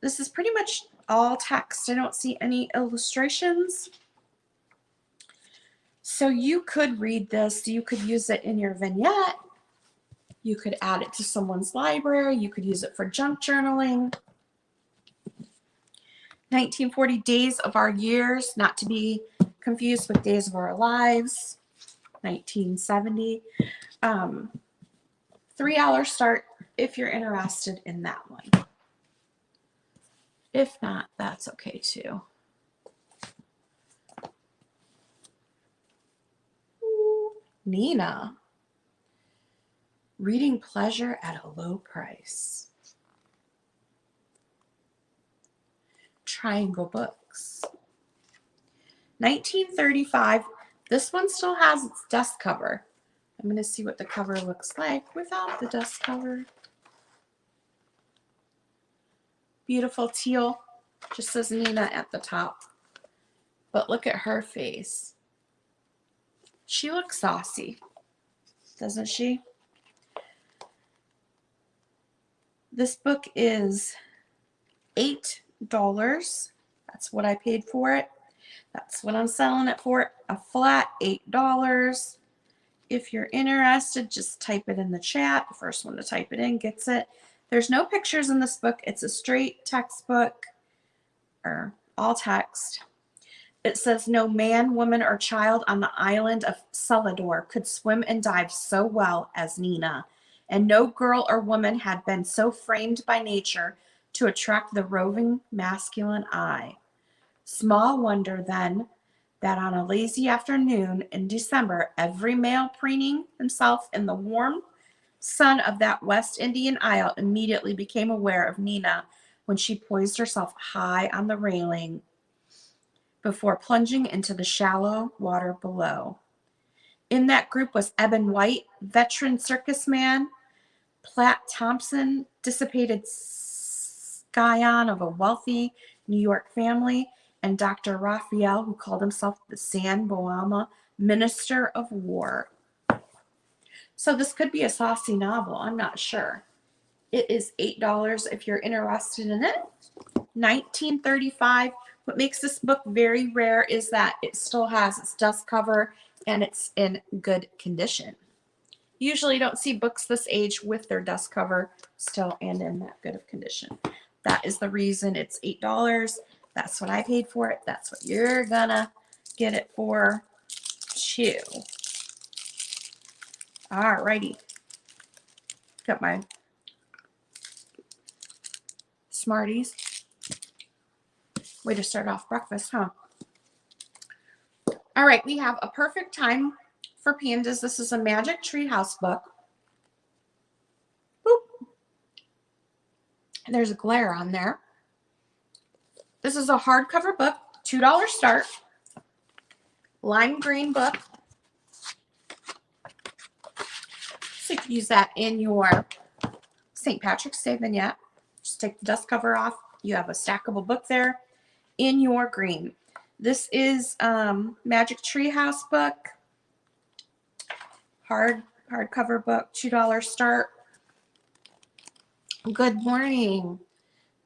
This is pretty much all text. I don't see any illustrations. So you could read this. You could use it in your vignette. You could add it to someone's library. You could use it for junk journaling. 1940 Days of Our Years, not to be confused with Days of Our Lives. 1970. $3 start if you're interested in that one. If not, that's okay too. Nina. Reading Pleasure at a Low Price. Triangle Books. 1935. This one still has its dust cover. I'm going to see what the cover looks like without the dust cover. Beautiful teal. Just says Nina at the top. But look at her face. She looks saucy, doesn't she? This book is $8. That's what I paid for it. That's what I'm selling it for, a flat $8. If you're interested, just type it in the chat. The first one to type it in gets it. There's no pictures in this book. It's a straight textbook, or all text. It says, no man, woman, or child on the island of Celador could swim and dive so well as Nina, and no girl or woman had been so framed by nature to attract the roving masculine eye. Small wonder, then, that on a lazy afternoon in December, every male preening himself in the warm sun of that West Indian isle immediately became aware of Nina when she poised herself high on the railing before plunging into the shallow water below. In that group was Eben White, veteran circus man, Platt Thompson, dissipated scion of a wealthy New York family, and Dr. Raphael, who called himself the San Boama Minister of War. So this could be a saucy novel. I'm not sure. It is $8 if you're interested in it. 1935. What makes this book very rare is that it still has its dust cover and it's in good condition. Usually you don't see books this age with their dust cover still and in that good of condition. That is the reason it's $8. That's what I paid for it. That's what you're gonna get it for too. Alrighty. Got my Smarties. Way to start off breakfast, huh? All right, we have A Perfect Time for Pandas. This is a Magic Treehouse book. Boop. And there's a glare on there. This is a hardcover book, $2 start. Lime green book. So you can use that in your St. Patrick's Day vignette. Just take the dust cover off. You have a stackable book there in your green. This is Magic Treehouse book. Hardcover book, $2 start. Good morning.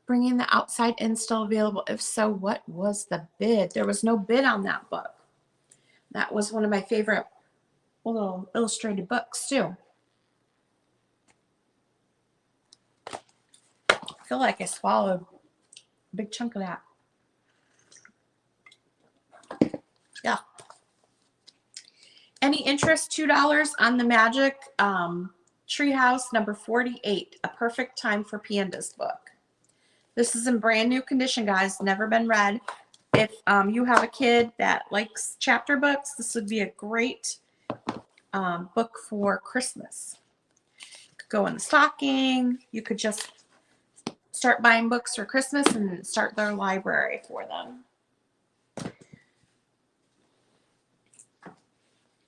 Bringing the Outside In still available? If so, what was the bid? There was no bid on that book. That was one of my favorite little illustrated books too. I feel like I swallowed a big chunk of that. Yeah. Any interest? $2 on the Magic Treehouse number 48, A Perfect Time for Pandas book. This is in brand new condition, guys. Never been read. If you have a kid that likes chapter books, this would be a great book for Christmas. You could go in the stocking. You could just start buying books for Christmas and start their library for them.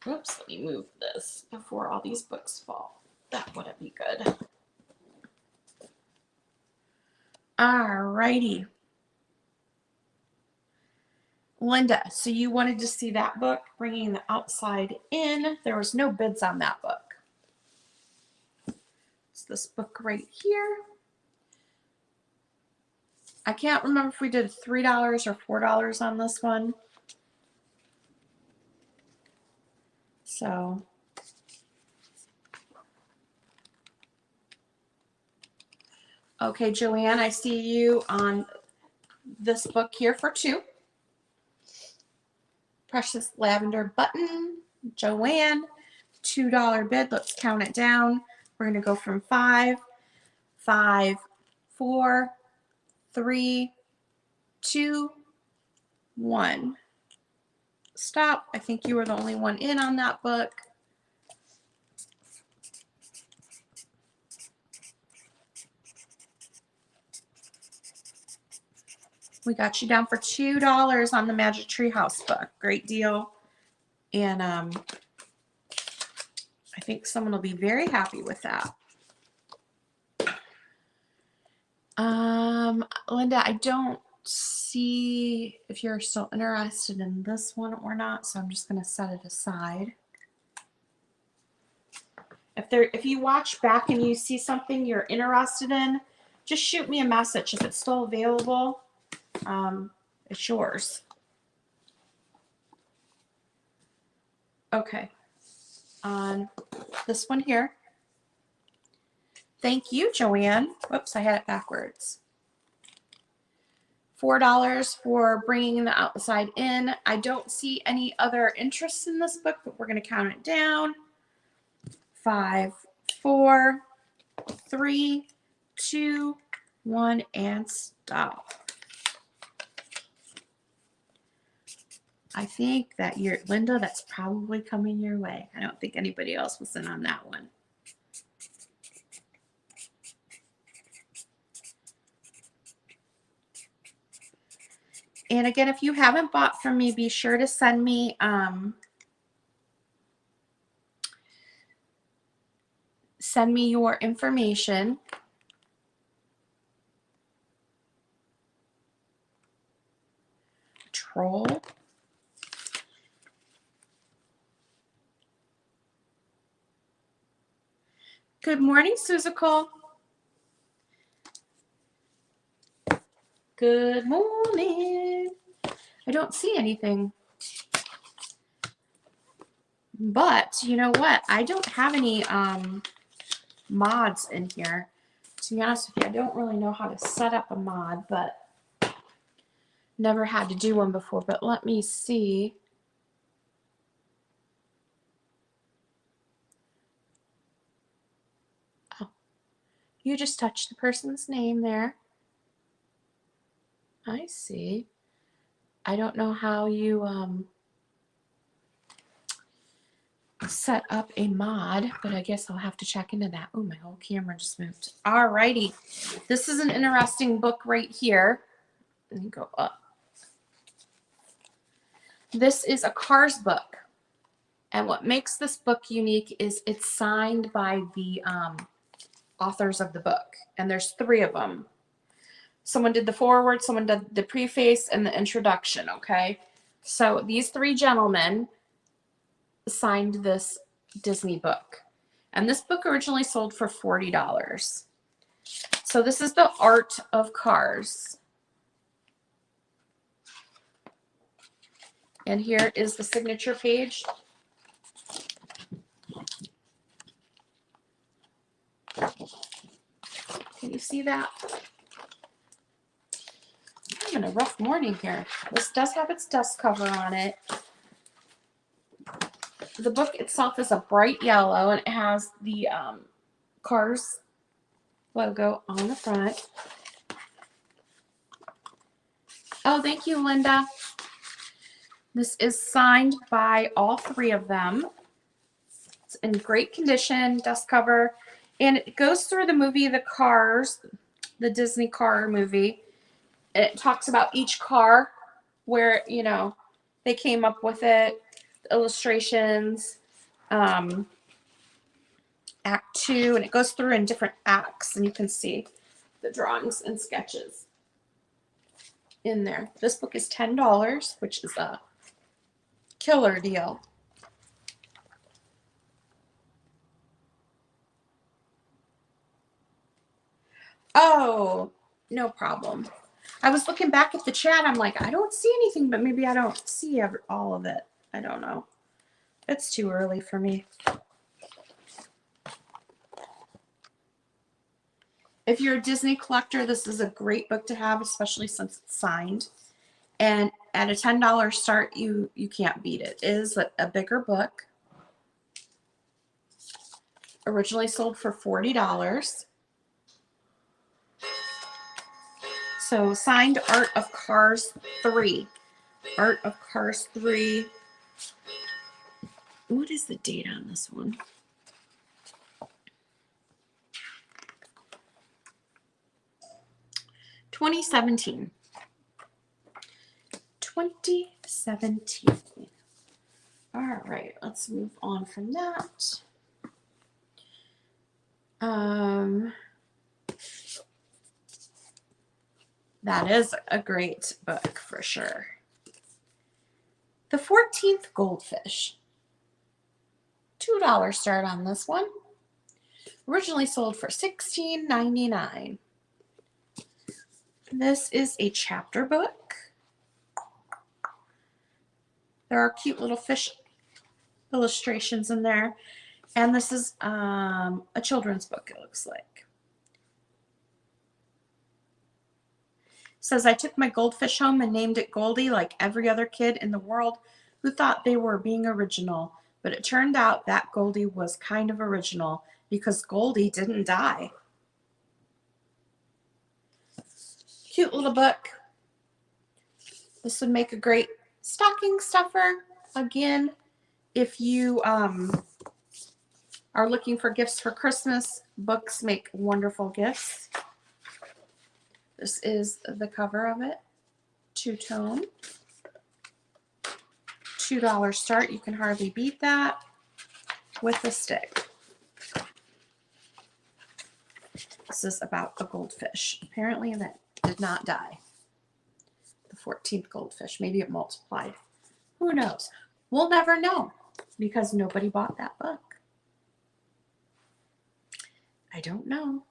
Oops, let me move this before all these books fall. That wouldn't be good. Alrighty. Linda, so you wanted to see that book, Bringing the Outside In. There was no bids on that book. It's this book right here. I can't remember if we did $3 or $4 on this one. So, okay, Joanne, I see you on this book here for $2. Precious Lavender Button, Joanne, $2 bid. Let's count it down. We're going to go from 5, 5, 4, 3, 2, 1. Stop. I think you were the only one in on that book. We got you down for $2 on the Magic Treehouse book. Great deal. And I think someone will be very happy with that. Linda, I don't see if you're still interested in this one or not, so I'm just going to set it aside. If you watch back and you see something you're interested in, just shoot me a message. If it's still available, it's yours. Okay. On this one here. Thank you, Joanne. Whoops, I had it backwards. $4 for Bringing the Outside In. I don't see any other interest in this book, but we're going to count it down. 5, 4, 3, 2, 1, and stop. I think that Linda, that's probably coming your way. I don't think anybody else was in on that one. And again, if you haven't bought from me, be sure to send me your information. Troll. Good morning, Susical. Good morning. I don't see anything. But you know what? I don't have any mods in here. To be honest with you, I don't really know how to set up a mod, but never had to do one before. But let me see. Oh, you just touched the person's name there. I see. I don't know how you set up a mod, but I guess I'll have to check into that. Oh, my whole camera just moved. Alrighty. This is an interesting book right here. Let me go up. This is a Cars book. And what makes this book unique is it's signed by the authors of the book. And there's 3 of them. Someone did the foreword, someone did the preface, and the introduction, okay? So these 3 gentlemen signed this Disney book. And this book originally sold for $40. So So this is the Art of Cars. And here is the signature page. Can you see that? I'm having a rough morning here. This does have its dust cover on it. The book itself is a bright yellow, and it has the Cars logo on the front. Oh, thank you, Linda. This is signed by all three of them. It's in great condition, dust cover. And it goes through the movie The Cars, the Disney car movie. It talks about each car, where, you know, they came up with it, the illustrations, Act 2, and it goes through in different acts, and you can see the drawings and sketches in there. This book is $10, which is a killer deal. Oh, no problem. I was looking back at the chat. I'm like, I don't see anything, but maybe I don't see all of it. I don't know. It's too early for me. If you're a Disney collector, this is a great book to have, especially since it's signed. And at a $10 start, you can't beat it. It is a bigger book. Originally sold for $40. So signed Art of Cars 3. Art of Cars 3. What is the date on this one? (2017). 2017. All right, let's move on from that. That is a great book for sure. The 14th Goldfish. $2 start on this one. Originally sold for $16.99. This is a chapter book. There are cute little fish illustrations in there. And this is a children's book, it looks like. It says, I took my goldfish home and named it Goldie like every other kid in the world who thought they were being original. But it turned out that Goldie was kind of original because Goldie didn't die. Cute little book. This would make a great stocking stuffer. Again, if you are looking for gifts for Christmas, books make wonderful gifts. This is the cover of it. Two-tone. $2 start. You can hardly beat that with a stick. This is about a goldfish. Apparently that did not die. The 14th goldfish. Maybe it multiplied. Who knows? We'll never know because nobody bought that book. I don't know.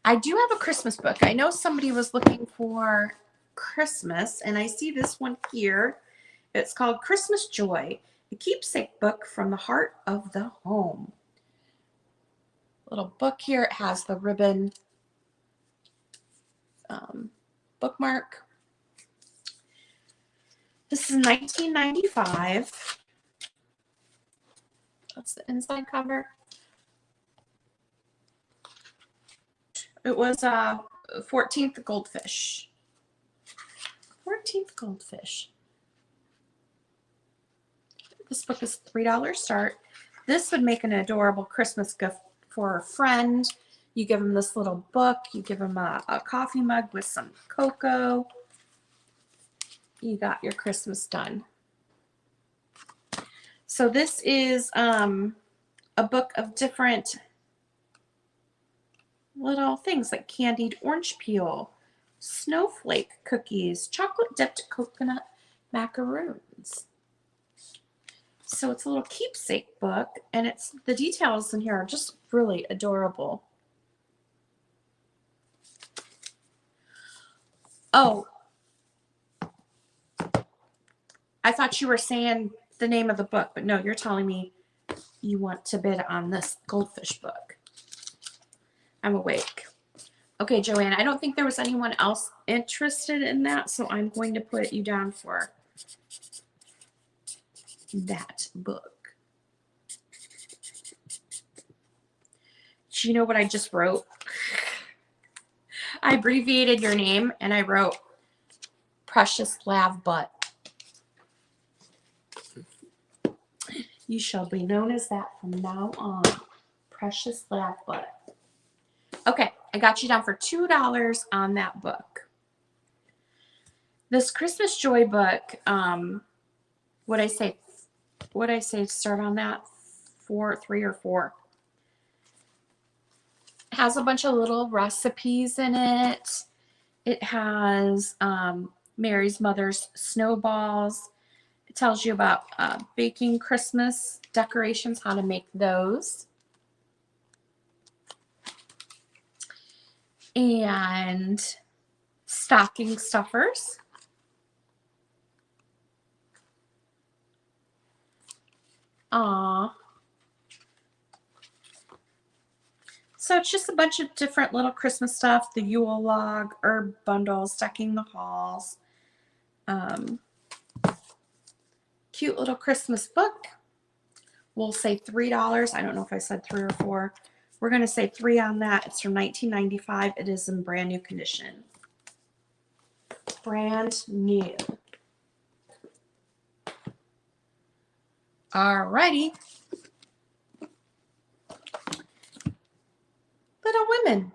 I do have a Christmas book. I know somebody was looking for Christmas, and I see this one here. It's called Christmas Joy, a keepsake book from the heart of the home. Little book here. It has the ribbon bookmark. This is $19.95. That's the inside cover. It was 14th Goldfish. 14th Goldfish. This book is $3 start. This would make an adorable Christmas gift for a friend. You give them this little book. You give them a coffee mug with some cocoa. You got your Christmas done. So this is a book of different little things like candied orange peel, snowflake cookies, chocolate dipped coconut macaroons. So it's a little keepsake book, and the details in here are just really adorable. Oh, I thought you were saying the name of the book, but no, you're telling me you want to bid on this goldfish book. I'm awake. Okay, Joanne, I don't think there was anyone else interested in that, so I'm going to put you down for that book. Do you know what I just wrote? I abbreviated your name and I wrote Precious Lav Butt. You shall be known as that from now on. Precious Lav Butt. Okay, I got you down for $2 on that book. This Christmas Joy book, what'd I say to start on that? 3 or 4. It has a bunch of little recipes in it. It has Mary's mother's snowballs. It tells you about baking Christmas decorations, how to make those. And stocking stuffers. So it's just a bunch of different little Christmas stuff. The Yule log, herb bundles, decking the halls. Cute little Christmas book. We'll say $3. I don't know if I said 3 or 4. We're going to say 3 on that. It's from 1995. It is in brand new condition. Brand new. Alrighty. Little Women.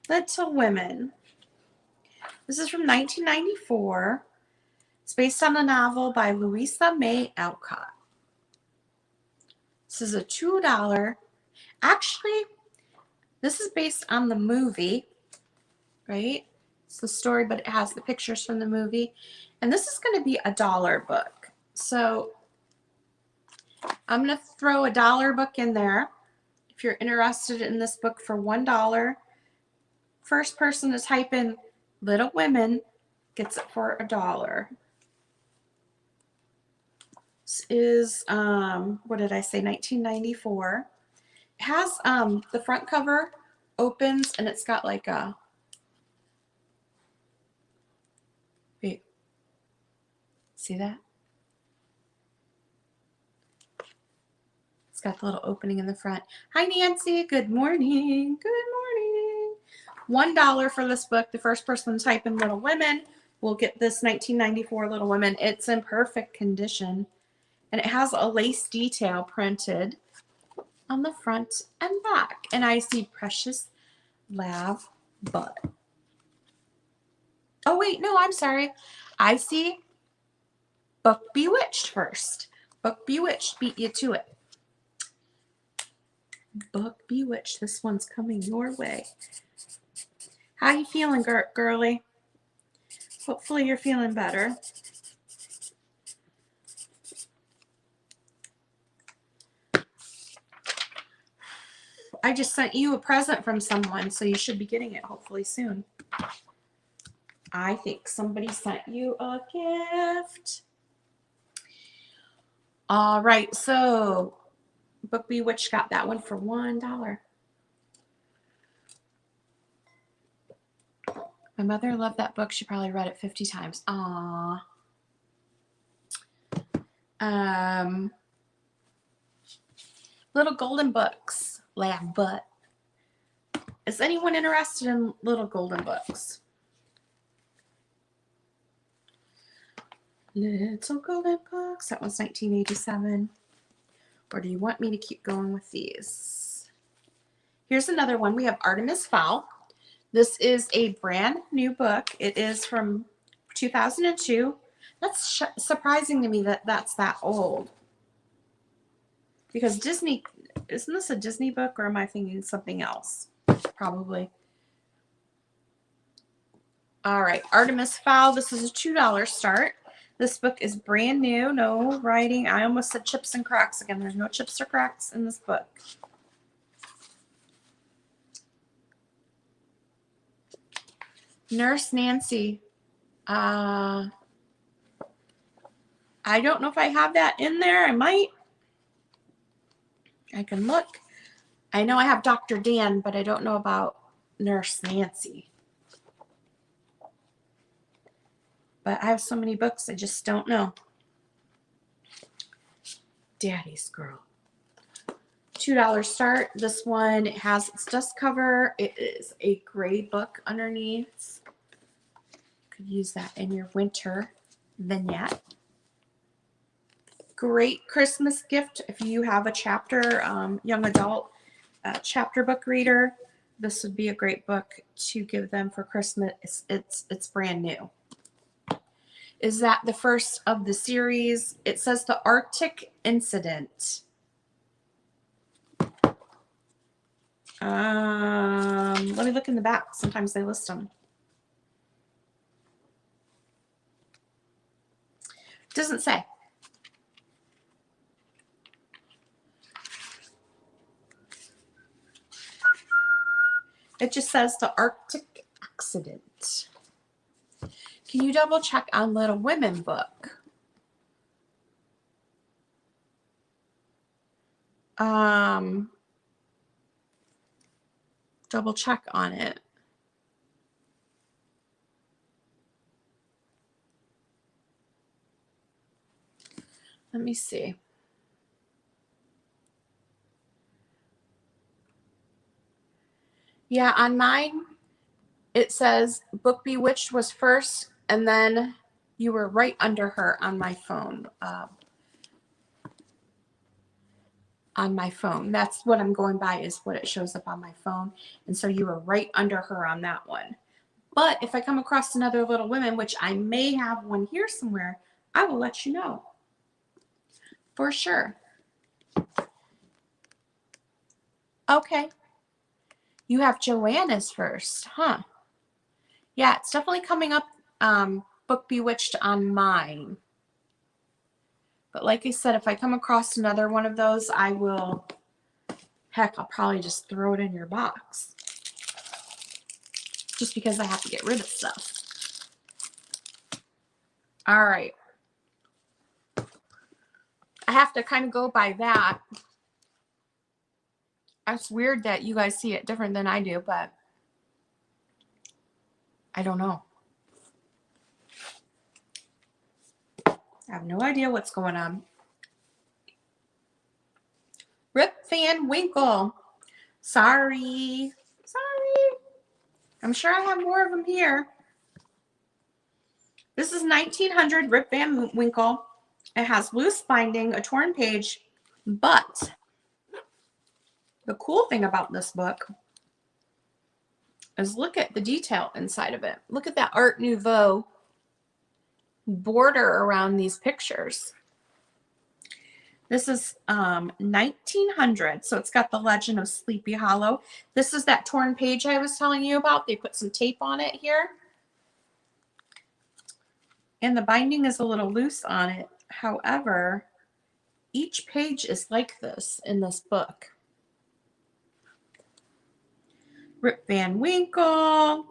Little Women. This is from 1994. It's based on a novel by Louisa May Alcott. This is a $2. Actually, this is based on the movie, right? It's the story, but it has the pictures from the movie. And this is going to be a $1 book. So I'm going to throw a $1 book in there. If you're interested in this book for $1, first person to type in Little Women gets it for $1. This is, what did I say, 1994. It has, the front cover opens and it's got like a, wait, see that? It's got the little opening in the front. Hi, Nancy. Good morning. Good morning. $1 for this book. The first person to type in Little Women will get this 1994 Little Women. It's in perfect condition. And it has a lace detail printed on the front and back. And I see Precious Lav Butt. Oh, wait. No, I'm sorry. I see Book Bewitched first. Book Bewitched beat you to it. Book Bewitched. This one's coming your way. How you feeling, girly? Hopefully you're feeling better. I just sent you a present from someone, so you should be getting it hopefully soon. I think somebody sent you a gift. All right, so Book Bewitched got that one for $1. My mother loved that book. She probably read it 50 times. Aww. Little Golden Books. Lav Butt. Is anyone interested in Little Golden Books? Little Golden Books. That was 1987. Or do you want me to keep going with these? Here's another one. We have Artemis Fowl. This is a brand new book. It is from 2002. That's surprising to me that that's that old. Because Disney, isn't this a Disney book or am I thinking something else? Probably. All right, Artemis Fowl. This is a $2 start. This book is brand new. No writing. I almost said chips and cracks again. There's no chips or cracks in this book. Nurse Nancy. I don't know if I have that in there. I might. I can look. I know I have Dr. Dan, but I don't know about Nurse Nancy. But I have so many books, I just don't know. Daddy's Girl. $2 start. This one has its dust cover. It is a gray book underneath. Could use that in your winter vignette. Great Christmas gift if you have a chapter, young adult chapter book reader. This would be a great book to give them for Christmas. It's brand new. Is that the first of the series? It says The Arctic Incident. Let me look in the back. Sometimes they list them. Doesn't say. It just says The Arctic Accident. Can you double check on Little Women book? Double check on it. Let me see. Yeah, on mine, it says Book Bewitched was first, and then you were right under her on my phone. That's what I'm going by, is what it shows up on my phone. And so you were right under her on that one. But if I come across another Little Women, which I may have one here somewhere, I will let you know. For sure. Okay. You have Joanna's first, huh? Yeah, it's definitely coming up, Book Bewitched on mine. But like I said, if I come across another one of those, I will, heck, I'll probably just throw it in your box. Just because I have to get rid of stuff. All right. I have to kind of go by that. It's weird that you guys see it different than I do, but I don't know. I have no idea what's going on. Rip Van Winkle. Sorry. I'm sure I have more of them here. This is 1900 Rip Van Winkle. It has loose binding, a torn page, but the cool thing about this book is look at the detail inside of it. Look at that Art Nouveau border around these pictures. This is 1900, so it's got the legend of Sleepy Hollow. This is that torn page I was telling you about. They put some tape on it here. And the binding is a little loose on it. However, each page is like this in this book. Rip Van Winkle.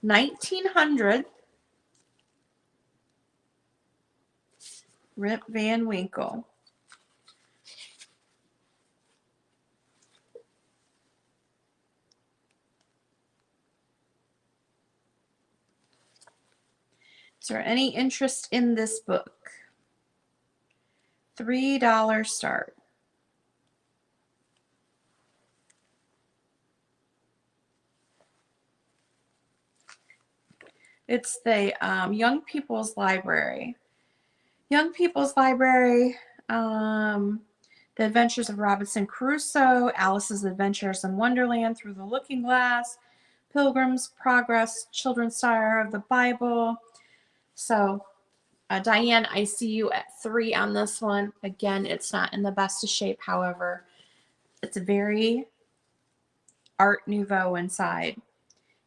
$1900. Rip Van Winkle. Is there any interest in this book? $3 start. It's the Young People's Library. Young People's Library, The Adventures of Robinson Crusoe, Alice's Adventures in Wonderland, Through the Looking Glass, Pilgrim's Progress, Children's Star of the Bible. So, Diane, I see you at 3 on this one. Again, it's not in the best of shape. However, it's very Art Nouveau inside.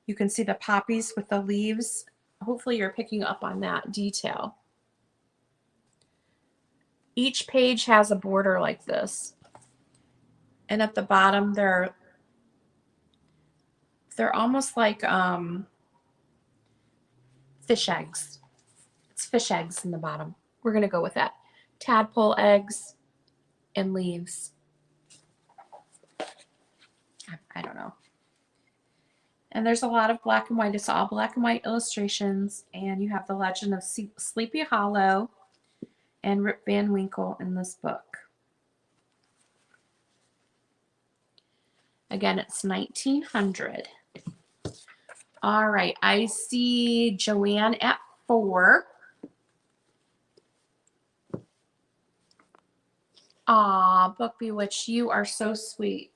You can see the poppies with the leaves. Hopefully you're picking up on that detail. Each page has a border like this. And at the bottom, they're almost like fish eggs. It's fish eggs in the bottom. We're going to go with that. Tadpole eggs and leaves. I don't know. And there's a lot of black and white. It's all black and white illustrations. And you have the legend of Sleepy Hollow and Rip Van Winkle in this book. Again, it's 1900. All right, I see Joanne at 4. Aw, Book Bewitched, you are so sweet.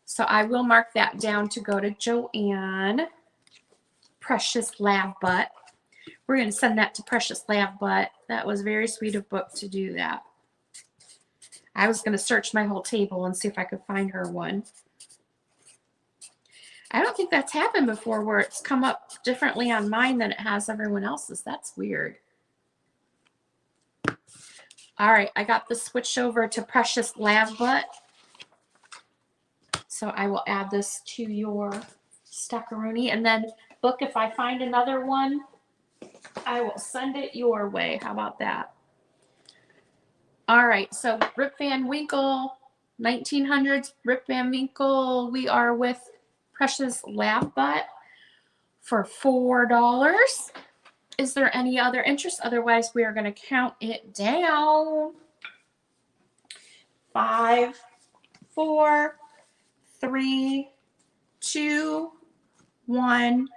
So I will mark that down to go to Joanne. Precious Lab Butt. We're going to send that to Precious Lab Butt. That was very sweet of Book to do that. I was going to search my whole table and see if I could find her one. I don't think that's happened before where it's come up differently on mine than it has everyone else's. That's weird. All right, I got this switched over to Precious Lab Butt. So I will add this to your stackaroonie. And then, Book, if I find another one, I will send it your way. How about that? All right, so Rip Van Winkle, 1900s, Rip Van Winkle. We are with Precious Lab Butt for $4. Is there any other interest? Otherwise, we are going to count it down. 5, 4, 3, 2, 1,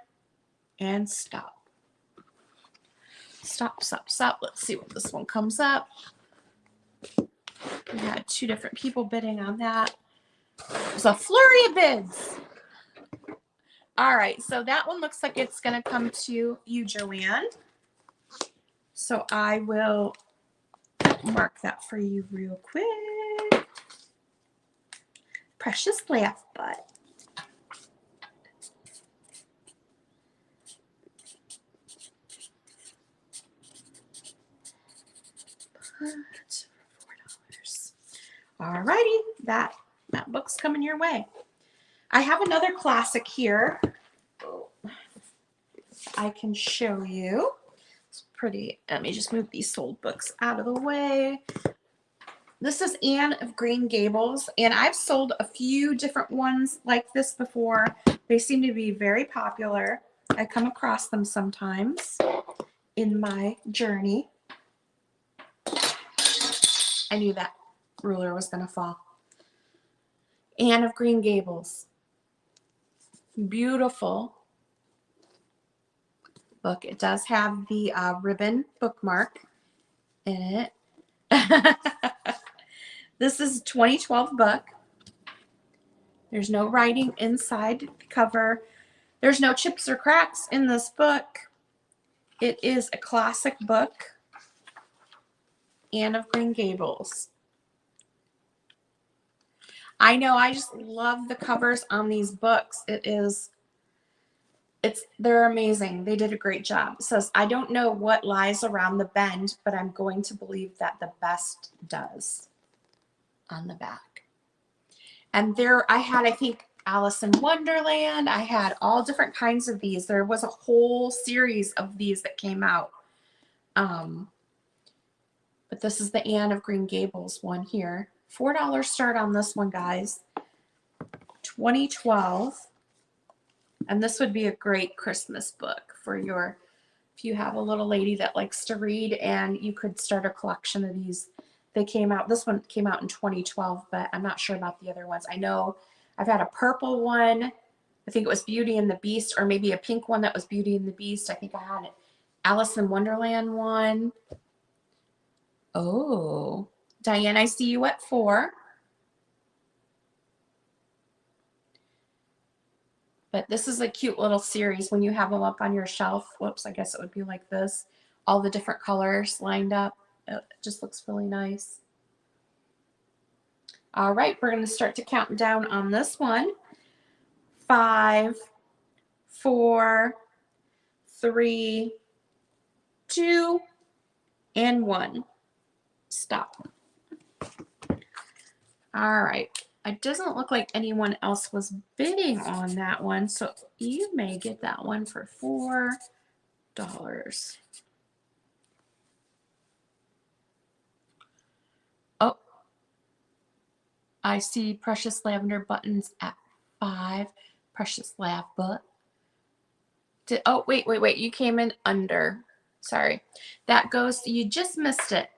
and stop. Stop, stop, stop. Let's see what this one comes up. We had 2 different people bidding on that. There's a flurry of bids. All right, so that one looks like it's going to come to you, Joanne. So I will mark that for you real quick. Precious Lab Butt. $4. All righty, that book's coming your way. I have another classic here. I can show you. It's pretty. Let me just move these sold books out of the way. This is Anne of Green Gables, and I've sold a few different ones like this before. They seem to be very popular. I come across them sometimes in my journey. I knew that ruler was going to fall. Anne of Green Gables. Beautiful book. It does have the ribbon bookmark in it. This is a 2012 book. There's no writing inside the cover. There's no chips or cracks in this book. It is a classic book. Anne of Green Gables. I know, I just love the covers on these books. They're amazing. They did a great job. It says, I don't know what lies around the bend, but I'm going to believe that the best does on the back. And there I had, I think, Alice in Wonderland. I had all different kinds of these. There was a whole series of these that came out. But this is the Anne of Green Gables one here. $4 start on this one, guys. 2012. And this would be a great Christmas book for your, if you have a little lady that likes to read, and you could start a collection of these. They came out, this one came out in 2012, but I'm not sure about the other ones. I know I've had a purple one. I think it was Beauty and the Beast, or maybe a pink one that was Beauty and the Beast. I think I had an Alice in Wonderland one. Oh, Diane, I see you at 4. But this is a cute little series when you have them up on your shelf. Whoops, I guess it would be like this. All the different colors lined up. It just looks really nice. All right, we're going to start to count down on this one. 5, 4, 3, 2, and 1. Stop. All right. It doesn't look like anyone else was bidding on that one, so you may get that one for $4. Oh, I see Precious Lavender Buttons at 5. Precious Lav Book. Oh, wait. You came in under. Sorry. That goes, you just missed it.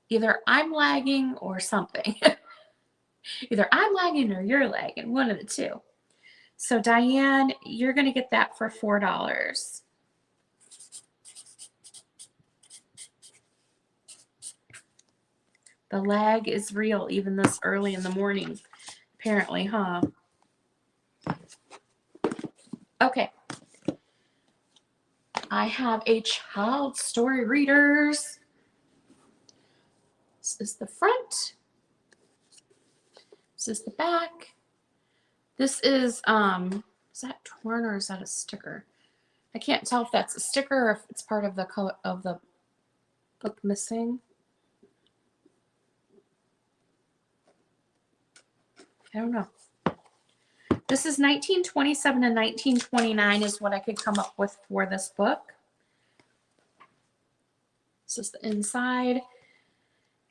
Either I'm lagging or something. Either I'm lagging or you're lagging. One of the two. So Diane, you're going to get that for $4. The lag is real even this early in the morning, apparently, huh? Okay. I have a Child Story Readers. This is the front. This is the back. This is that torn or is that a sticker? I can't tell if that's a sticker or if it's part of the color of the book missing. I don't know. This is 1927 and 1929 is what I could come up with for this book. This is the inside.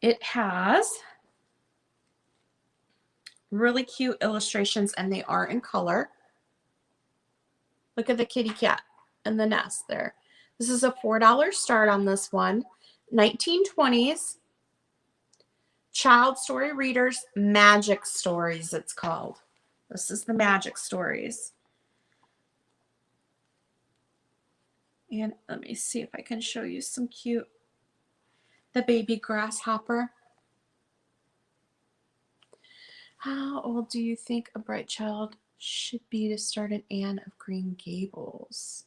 It has really cute illustrations and they are in color. Look at the kitty cat and the nest there. This is a $4 start on this one. 1920s. Child Story Readers, Magic Stories it's called. This is the Magic Stories. And let me see if I can show you some cute, the baby grasshopper. How old do you think a bright child should be to start an Anne of Green Gables?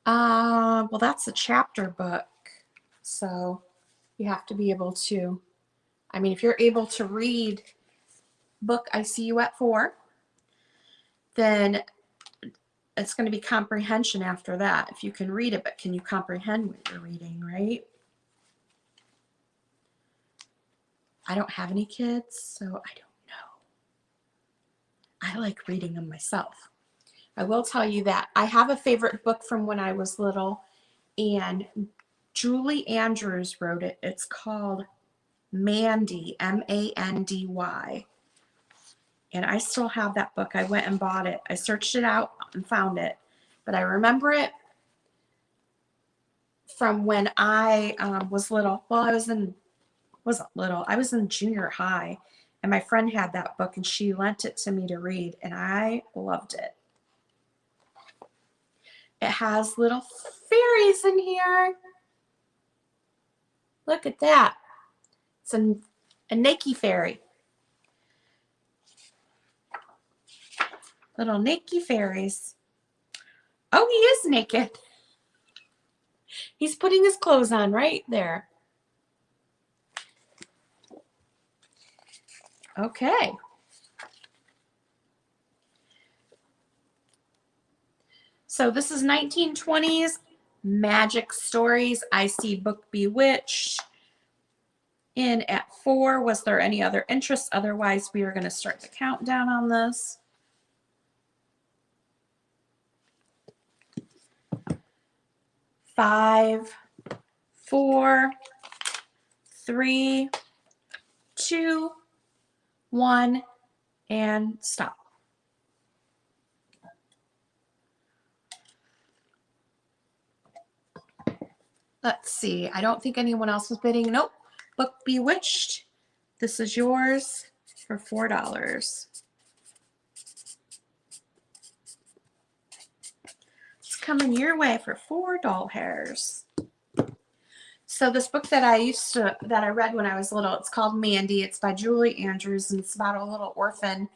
Well, that's a chapter book. So you have to be able to, I mean, if you're able to read book I See You at 4, then it's going to be comprehension after that. If you can read it, but can you comprehend what you're reading, right? I don't have any kids, so I don't know. I like reading them myself. I will tell you that I have a favorite book from when I was little, and Julie Andrews wrote it. It's called Mandy, M-A-N-D-Y. And I still have that book. I went and bought it. I searched it out and found it. But I remember it from when I was little. Well, I wasn't little. I was in junior high. And my friend had that book and she lent it to me to read. And I loved it. It has little fairies in here. Look at that. It's a Nike fairy. Little Nike fairies. Oh, he is naked. He's putting his clothes on right there. Okay. So this is 1920s Magic Stories. I see book Bewitched in at 4. Was there any other interest? Otherwise, we are going to start the countdown on this. 5, 4, 3, 2, 1, and stop. Let's see. I don't think anyone else was bidding. Nope. Book Bewitched. This is yours for $4. It's coming your way for 4 doll hairs. So this book that I read when I was little, it's called Mandy. It's by Julie Andrews, and it's about a little orphan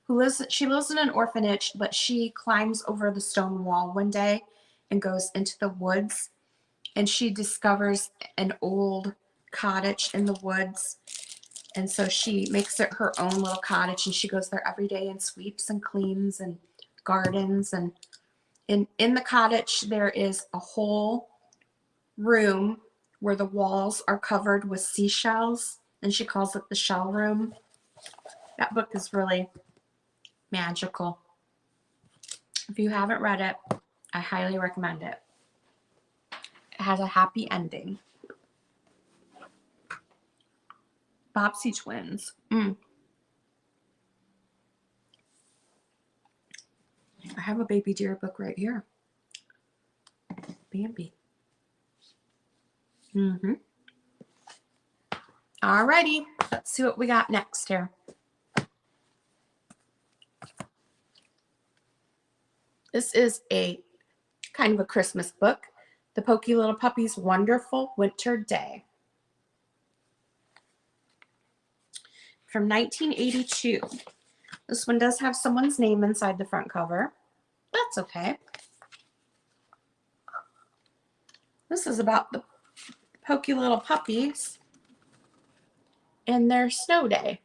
who lives in an orphanage, but she climbs over the stone wall one day and goes into the woods, and she discovers an old cottage in the woods. And so she makes it her own little cottage, and she goes there every day and sweeps and cleans and gardens. And in the cottage, there is a whole room where the walls are covered with seashells, and she calls it The Shell Room. That book is really magical. If you haven't read it, I highly recommend it. It has a happy ending. Bobbsey Twins. I have a Baby Deer book right here. Bambi. Alrighty, let's see what we got next here. This is a kind of a Christmas book. The Pokey Little Puppy's Wonderful Winter Day. From 1982. This one does have someone's name inside the front cover. That's okay. This is about the Pokey Little Puppies and their snow day.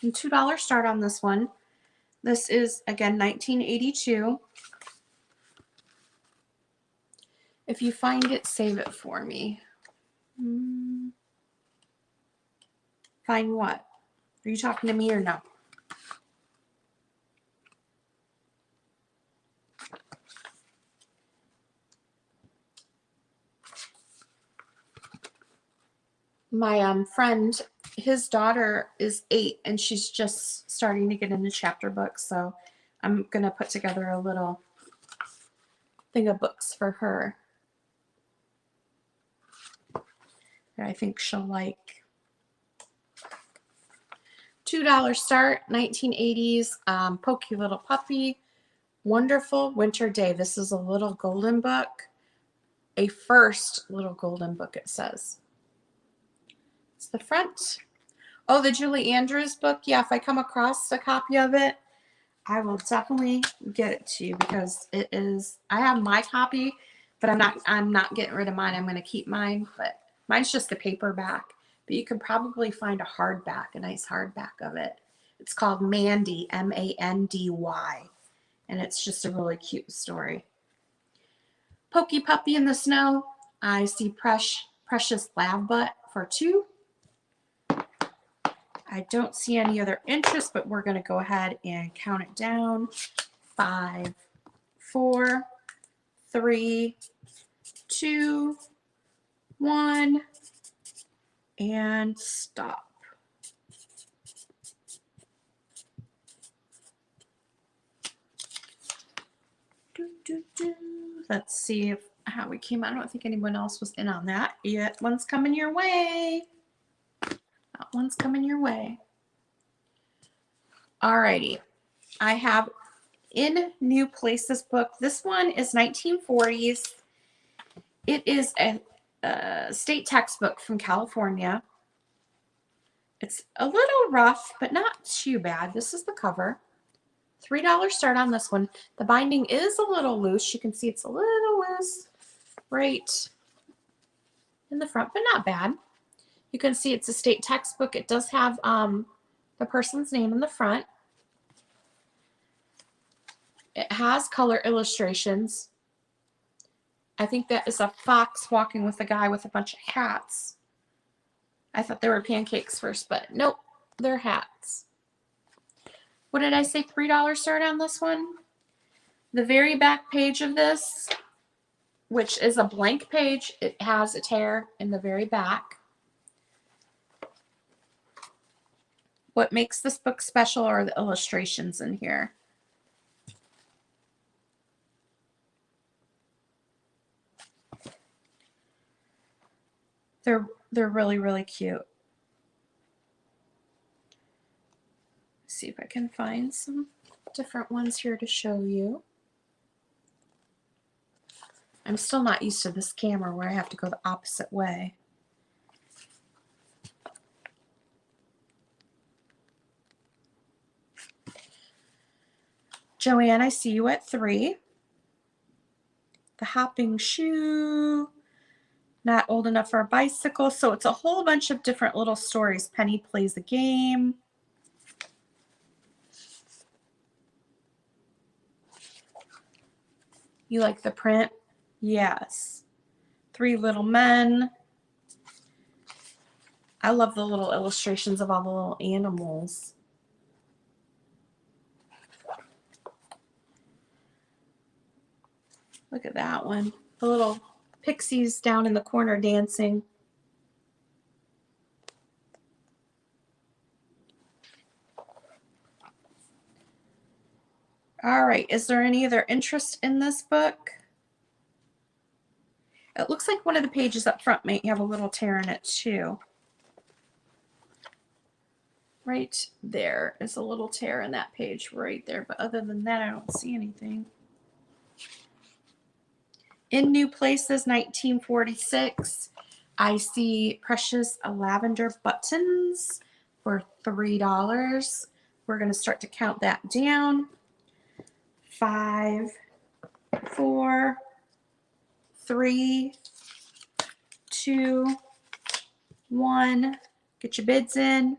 And $2 start on this one. This is, again, 1982. If you find it, save it for me. Find what? Are you talking to me or no? My friend, his daughter is 8 and she's just starting to get into chapter books, so I'm gonna put together a little thing of books for her that I think she'll like. $2 start, 1980s, Pokey Little Puppy, Wonderful Winter Day. This is a little golden book, a first little golden book, it says. It's the front. Oh, the Julie Andrews book. Yeah, if I come across a copy of it, I will definitely get it to you because it is, I have my copy, but I'm not getting rid of mine. I'm going to keep mine, but mine's just a paperback. But you can probably find a hardback, a nice hardback of it. It's called Mandy, M-A-N-D-Y, and it's just a really cute story. Pokey Puppy in the Snow. I see Precious Lav Butt for $2. I don't see any other interest, but we're going to go ahead and count it down. 5, 4, 3, 2, 1, and stop. Let's see how we came out. I don't think anyone else was in on that yet. One's coming your way. That one's coming your way. Alrighty. I have In New Places book. This one is 1940s. It is a state textbook from California. It's a little rough, but not too bad. This is the cover. $3 start on this one. The binding is a little loose. You can see it's a little loose right in the front, but not bad. You can see it's a state textbook. It does have the person's name in the front. It has color illustrations. I think that is a fox walking with a guy with a bunch of hats. I thought they were pancakes first, but nope, they're hats. What did I say? $3 start on this one? The very back page of this, which is a blank page, it has a tear in the very back. What makes this book special are the illustrations in here. They're really, really cute. See if I can find some different ones here to show you. I'm still not used to this camera where I have to go the opposite way. Joanne, I see you at 3. The Hopping Shoe. Not Old Enough for a Bicycle. So it's a whole bunch of different little stories. Penny Plays a Game. You like the print? Yes. 3 Little Men. I love the little illustrations of all the little animals. Look at that one. The little pixies down in the corner dancing. All right, is there any other interest in this book? It looks like one of the pages up front might have a little tear in it too. Right there is a little tear in that page right there, but other than that, I don't see anything. In New Places, 1946, I see Precious Lavender Buttons for $3. We're going to start to count that down. 5, 4, 3, 2, 1. Get your bids in.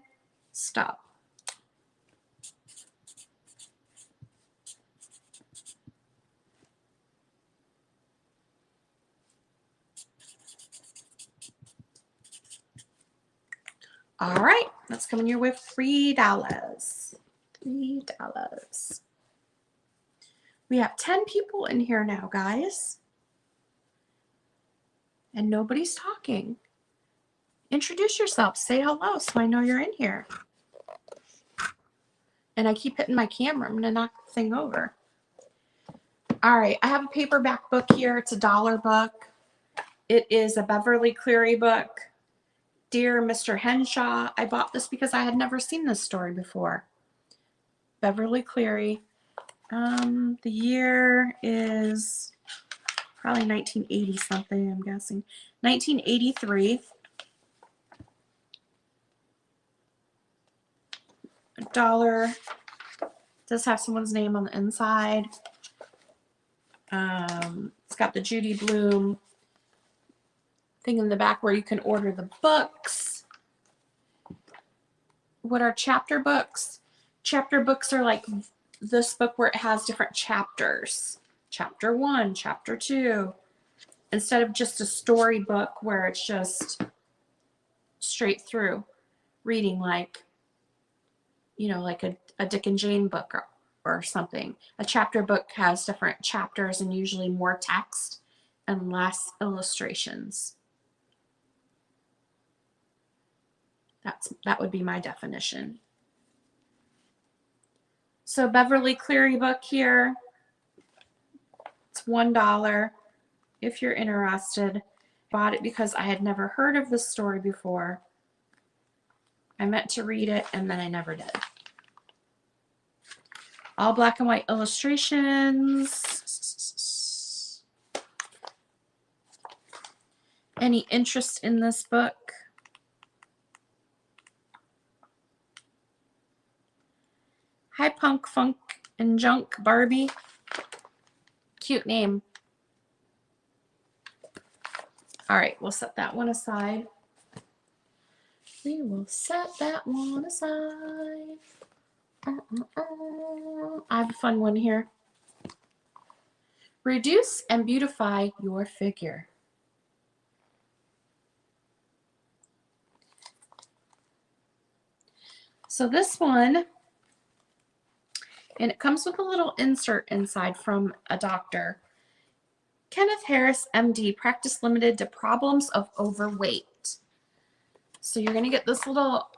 Stop. All right, that's coming your way for $3. $3. We have 10 people in here now, guys. And nobody's talking. Introduce yourself. Say hello so I know you're in here. And I keep hitting my camera. I'm going to knock the thing over. All right, I have a paperback book here. It's a $1 book. It is a Beverly Cleary book. Dear Mr. Henshaw. I bought this because I had never seen this story before. Beverly Cleary. The year is probably 1980 something, I'm guessing. 1983. $1. Does have someone's name on the inside. It's got the Judy Blume thing in the back where you can order the books. What are chapter books? Chapter books are like this book where it has different chapters. Chapter 1, chapter 2. Instead of just a storybook where it's just straight through reading, like, you know, like a Dick and Jane book or something. A chapter book has different chapters and usually more text and less illustrations. That would be my definition. So Beverly Cleary book here. It's $1 if you're interested. Bought it because I had never heard of this story before. I meant to read it and then I never did. All black and white illustrations. Any interest in this book? Hi, Punk, Funk, and Junk Barbie. Cute name. All right, we'll set that one aside. We will set that one aside. I have a fun one here. Reduce and beautify your figure. So this one, and it comes with a little insert inside from a doctor. Kenneth Harris, MD, practice limited to problems of overweight. So you're going to get this little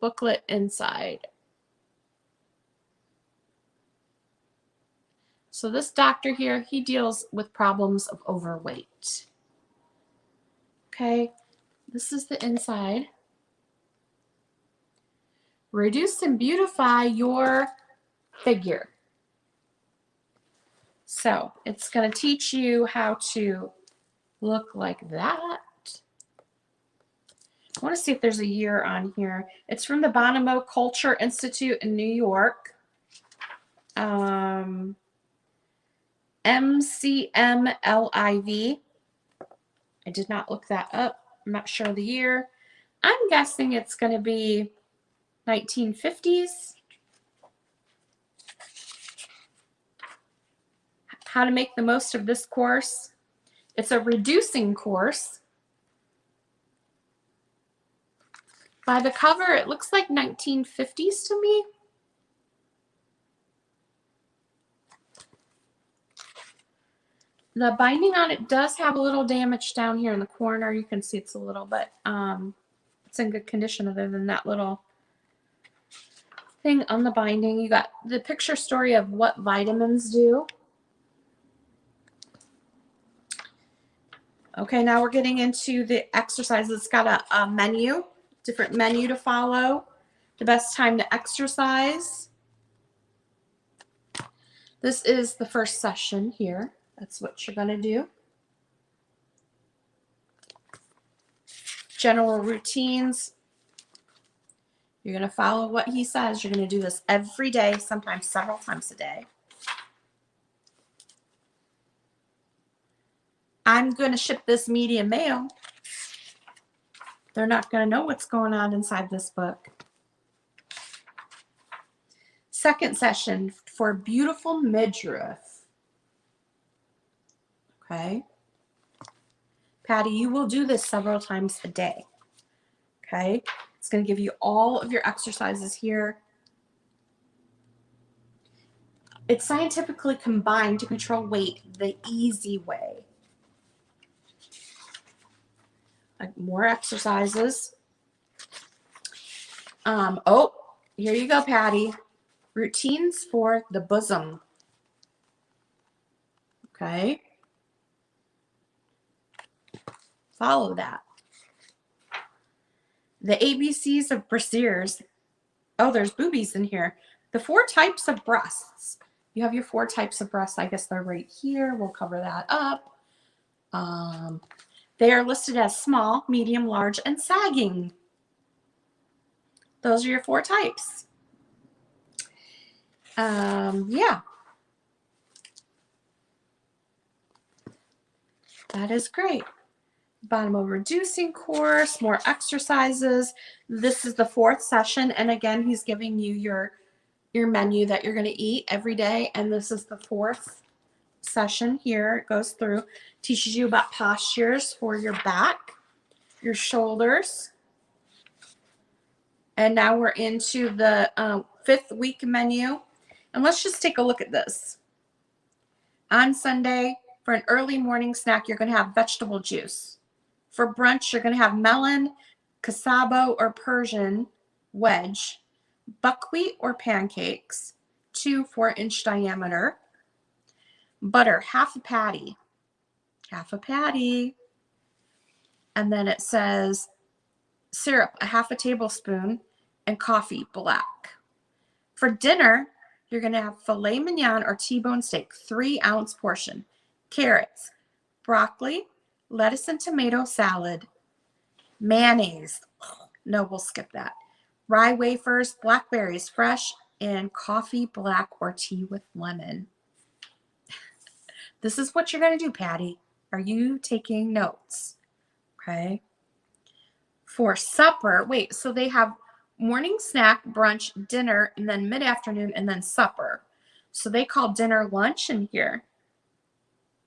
booklet inside. So this doctor here, he deals with problems of overweight. Okay, this is the inside. Reduce and beautify your figure. So it's going to teach you how to look like that. I want to see if there's a year on here. It's from the Bonomo Culture Institute in New York. MCMLIV. I did not look that up. I'm not sure of the year. I'm guessing it's going to be 1950s. How to make the most of this course. It's a reducing course. By the cover, it looks like 1950s to me. The binding on it does have a little damage down here in the corner. You can see it's a little, but it's in good condition other than that little thing on the binding. You got the picture story of what vitamins do. Okay, now we're getting into the exercises. It's got a menu, different menu to follow. The best time to exercise. This is the first session here. That's what you're going to do. General routines. You're going to follow what he says. You're going to do this every day, sometimes several times a day. I'm going to ship this medium mail. They're not going to know what's going on inside this book. Second session for beautiful midriff. Okay. Patty, you will do this several times a day. Okay. It's going to give you all of your exercises here. It's scientifically combined to control weight the easy way. More exercises. Oh, here you go, Patty. Routines for the bosom. Okay. Follow that. The ABCs of brasiers. Oh, there's boobies in here. The 4 types of breasts. You have your 4 types of breasts. I guess they're right here. We'll cover that up. They are listed as small, medium, large, and sagging. Those are your 4 types. Yeah. That is great. Bottom of reducing course, more exercises. This is the 4th session. And again, he's giving you your menu that you're going to eat every day. And this is the 4th session here. It goes through, teaches you about postures for your back, your shoulders. And now we're into the 5th week menu. And let's just take a look at this. On Sunday, for an early morning snack, you're going to have vegetable juice. For brunch, you're going to have melon, cassava or Persian wedge, buckwheat or pancakes, 2 4-inch diameter, butter, half a patty, and then it says syrup, a half a tablespoon, and coffee, black. For dinner, you're going to have filet mignon or T-bone steak, 3-ounce portion, carrots, broccoli, lettuce and tomato salad, mayonnaise. No, we'll skip that. Rye wafers, blackberries, fresh, and coffee, black, or tea with lemon. This is what you're going to do, Patty. Are you taking notes? Okay. For supper, wait, so they have morning snack, brunch, dinner, and then mid-afternoon, and then supper. So they call dinner lunch in here.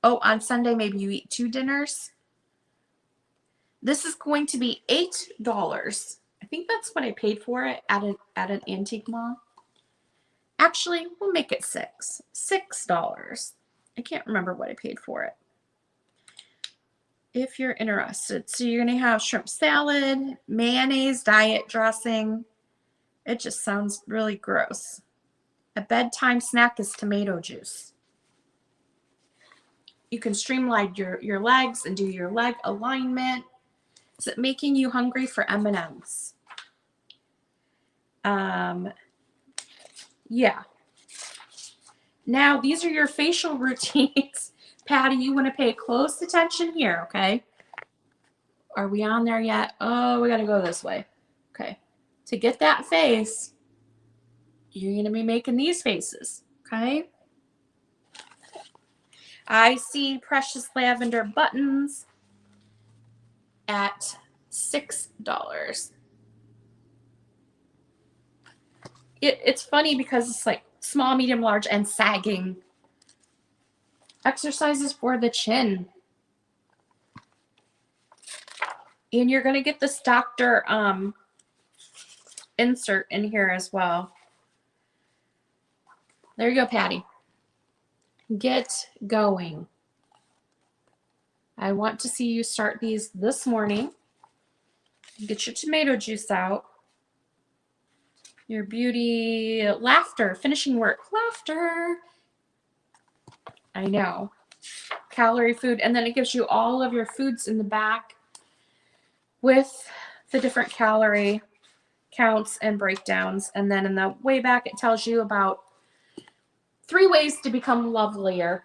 Oh, on Sunday, maybe you eat 2 dinners. This is going to be $8. I think that's what I paid for it at an antique mall. Actually, we'll make it $6. I can't remember what I paid for it. If you're interested. So you're going to have shrimp salad, mayonnaise, diet dressing. It just sounds really gross. A bedtime snack is tomato juice. You can streamline your legs and do your leg alignment. Is it making you hungry for M&Ms? Yeah. Now, these are your facial routines. Patty, you want to pay close attention here, okay? Are we on there yet? Oh, we got to go this way. Okay. To get that face, you're going to be making these faces, okay? I see Precious Lavender buttons at $6. It's funny because it's like small, medium, large, and sagging. Exercises for the chin. And you're going to get this Dr. insert in here as well. There you go, Patty. Get going. I want to see you start these this morning. Get your tomato juice out. Your beauty, laughter, finishing work, laughter. I know. Calorie food. And then it gives you all of your foods in the back with the different calorie counts and breakdowns. And then in the way back, it tells you about 3 ways to become lovelier.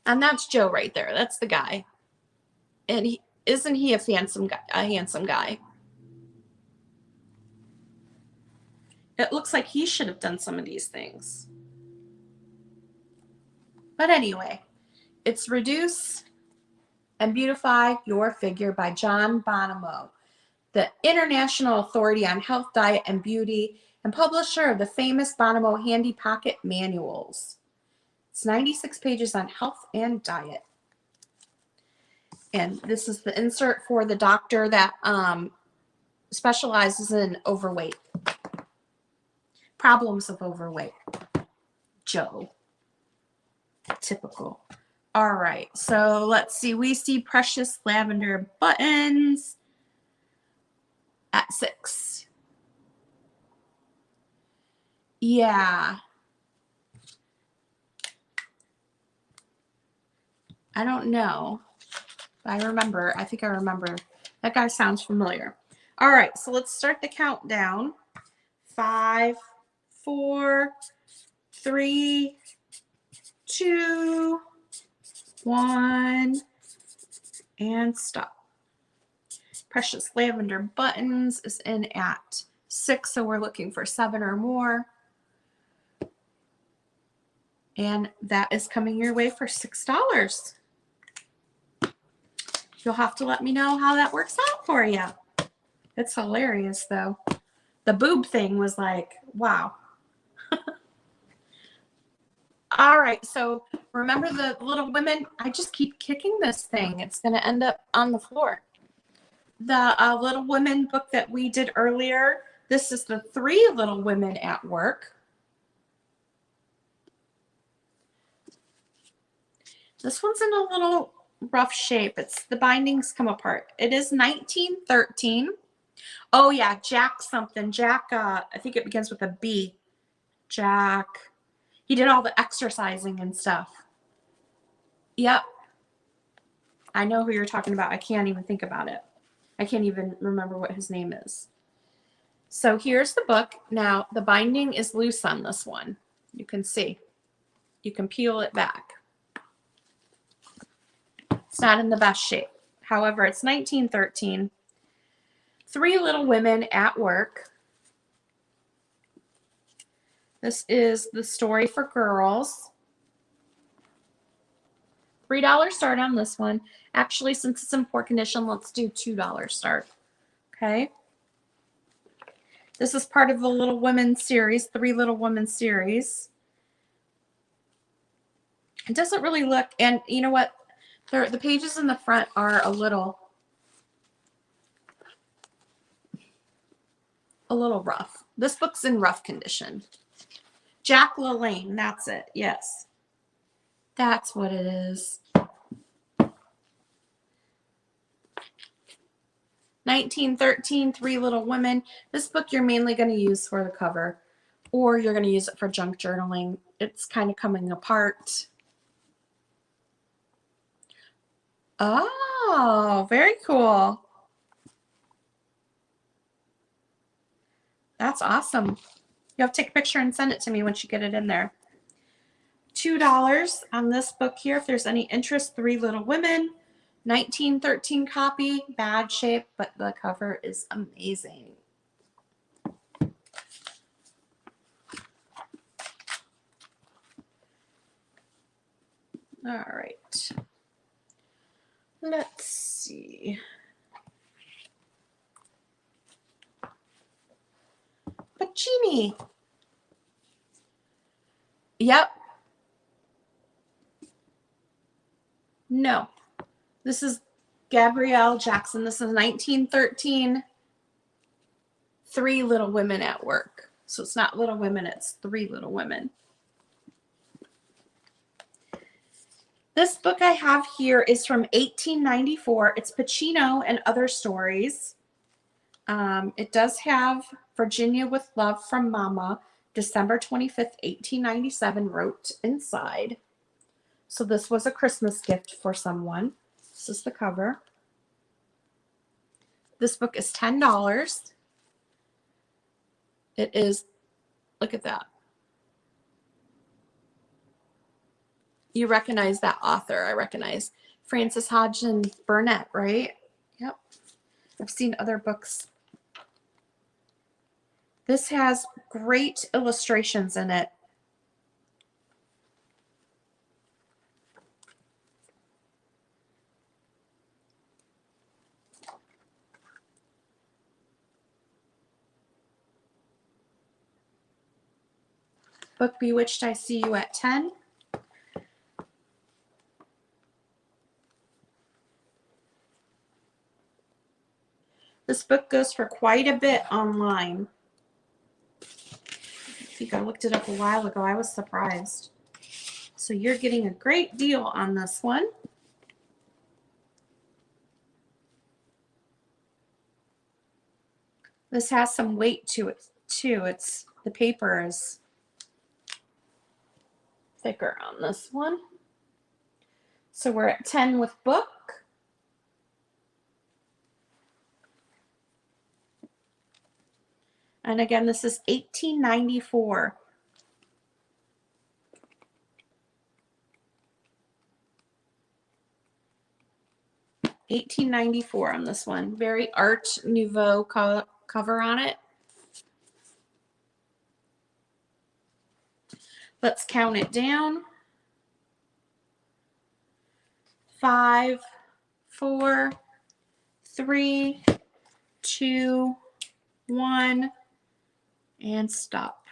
And that's Joe right there. That's the guy. And isn't he a handsome guy? It looks like he should have done some of these things. But anyway, it's Reduce and Beautify Your Figure by John Bonomo, the international authority on health, diet, and beauty, and publisher of the famous Bonomo Handy Pocket Manuals. It's 96 pages on health and diet. And this is the insert for the doctor that specializes in overweight. Problems of overweight. Joe. Typical. All right, so let's see. We see Precious Lavender Buttons at $6. Yeah. I don't know. I remember. I think I remember. That guy sounds familiar. All right, so let's start the countdown. 5, 4, 3, 2, 1, and stop. Precious Lavender Buttons is in at 6, so we're looking for 7 or more. And that is coming your way for $6. You'll have to let me know how that works out for you. It's hilarious, though. The boob thing was like, wow. All right, so remember the Little Women? I just keep kicking this thing. It's going to end up on the floor. The Little Women book that we did earlier, this is the 3 Little Women at Work. This one's in a little rough shape. It's the bindings come apart. It is 1913. Oh yeah, Jack something. Jack, I think it begins with a B. Jack. He did all the exercising and stuff. Yep. I know who you're talking about. I can't even think about it. I can't even remember what his name is. So here's the book. Now, the binding is loose on this one. You can see. You can peel it back. It's not in the best shape. However, it's 1913. 3 Little Women at Work. This is the story for girls. $3 start on this one. Actually, since it's in poor condition, let's do $2 start. Okay. This is part of the Little Women series, 3 Little Women series. It doesn't really look, and you know what? The pages in the front are a little rough. This book's in rough condition. Jack LaLanne, that's it. Yes. That's what it is. 1913, 3 Little Women. This book you're mainly going to use for the cover, or you're going to use it for junk journaling. It's kind of coming apart. Oh, very cool. That's awesome. You have to take a picture and send it to me once you get it in there. $2 on this book here. If there's any interest, 3 Little Women. 1913 copy. Bad shape, but the cover is amazing. All right. Let's see. Pacini. Yep. No. This is Gabrielle Jackson. This is 1913. Three Little Women at Work. So it's not Little Women, it's Three Little Women. This book I have here is from 1894. It's Pacino and Other Stories. It does have Virginia with Love from Mama, December 25th, 1897, wrote inside. So this was a Christmas gift for someone. This is the cover. This book is $10. It is, look at that. You recognize that author. I recognize Frances Hodgson Burnett, right? Yep. I've seen other books. This has great illustrations in it. Book Bewitched, I See You at 10. This book goes for quite a bit online. I think I looked it up a while ago. I was surprised. So you're getting a great deal on this one. This has some weight to it too. The paper is thicker on this one. So we're at 10 with book. And again, this is 1894. $18.94 on this one. Very Art Nouveau cover on it. Let's count it down. 5, 4, 3, 2, 1, and stop.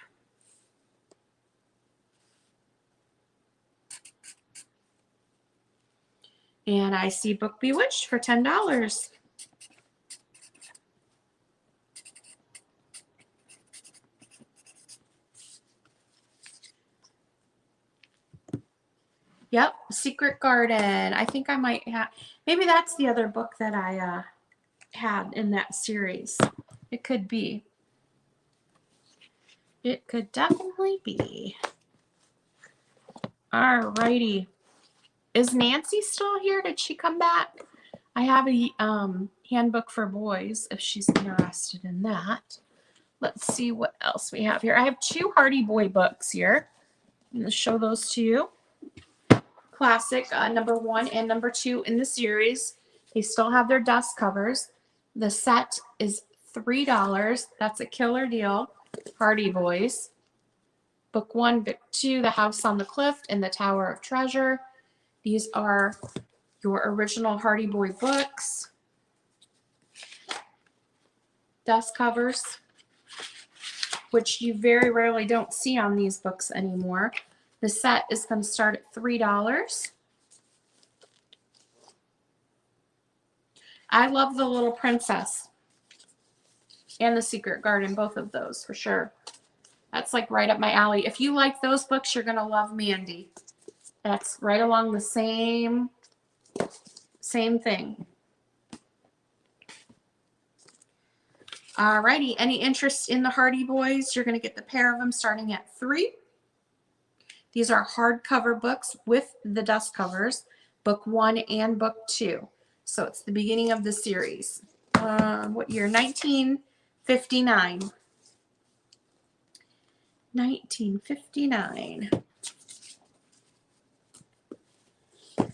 And I see Book Bewitched for $10. Yep, Secret Garden. I think I might have, maybe that's the other book that I had in that series. It could be. It could definitely be. All righty. Is Nancy still here? Did she come back? I have a handbook for boys if she's interested in that. Let's see what else we have here. I have 2 Hardy Boy books here. I'm going to show those to you. Classic number 1 and number 2 in the series. They still have their dust covers. The set is $3. That's a killer deal. Hardy Boys. Book 1, Book 2, The House on the Cliff and the Tower of Treasure. These are your original Hardy Boy books. Dust covers, which you very rarely don't see on these books anymore. The set is going to start at $3. I love The Little Princess and The Secret Garden, both of those for sure. That's like right up my alley. If you like those books, you're going to love Mandy. That's right along the same thing. Alrighty, any interest in the Hardy Boys? You're going to get the pair of them starting at $3. These are hardcover books with the dust covers, Book 1 and Book 2. So it's the beginning of the series. What year? 1959. 1959.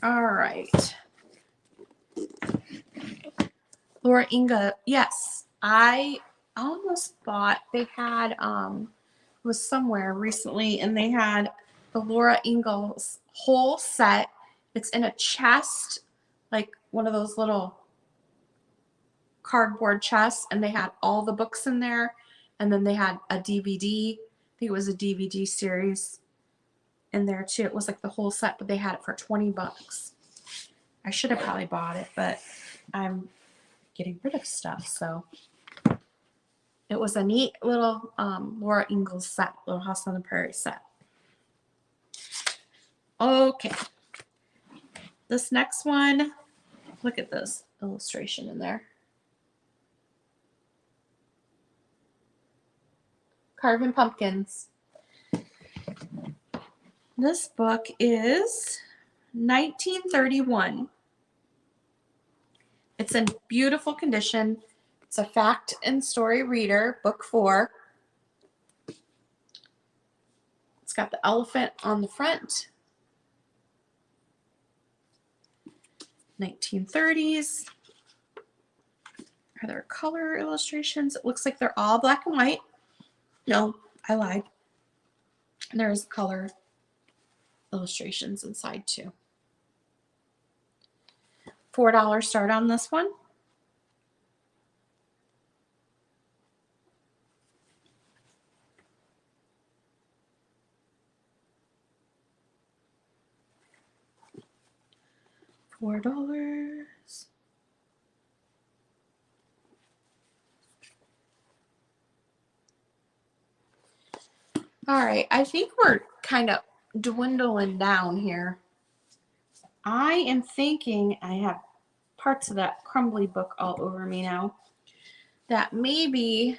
All right. Laura Ingalls. Yes, I almost bought, they had, was somewhere recently, and they had the Laura Ingalls whole set. It's in a chest, like one of those little cardboard chests, and they had all the books in there. And then they had a DVD. I think it was a DVD series in there too. It was like the whole set, but they had it for $20. I should have probably bought it, but I'm getting rid of stuff. So it was a neat little Laura Ingalls set, Little House on the Prairie set. Okay. This next one, look at this illustration in there. Carving Pumpkins. This book is 1931. It's in beautiful condition. It's a fact and story reader, book 4. It's got the elephant on the front. 1930s. Are there color illustrations? It looks like they're all black and white. No, I lied. There's color illustrations inside too. $4 start on this one. $4. All right, I think we're kind of dwindling down here. I am thinking, I have parts of that crumbly book all over me now, that maybe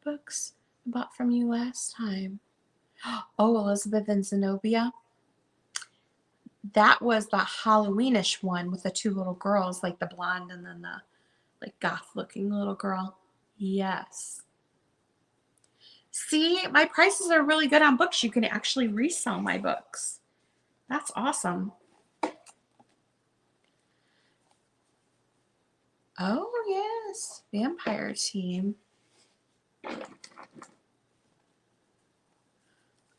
books I bought from you last time. Oh, Elizabeth and Zenobia. That was the Halloweenish one with the 2 little girls, like the blonde and then the like goth looking little girl. Yes. See, my prices are really good on books. You can actually resell my books. That's awesome. Oh, yes. Vampire Team.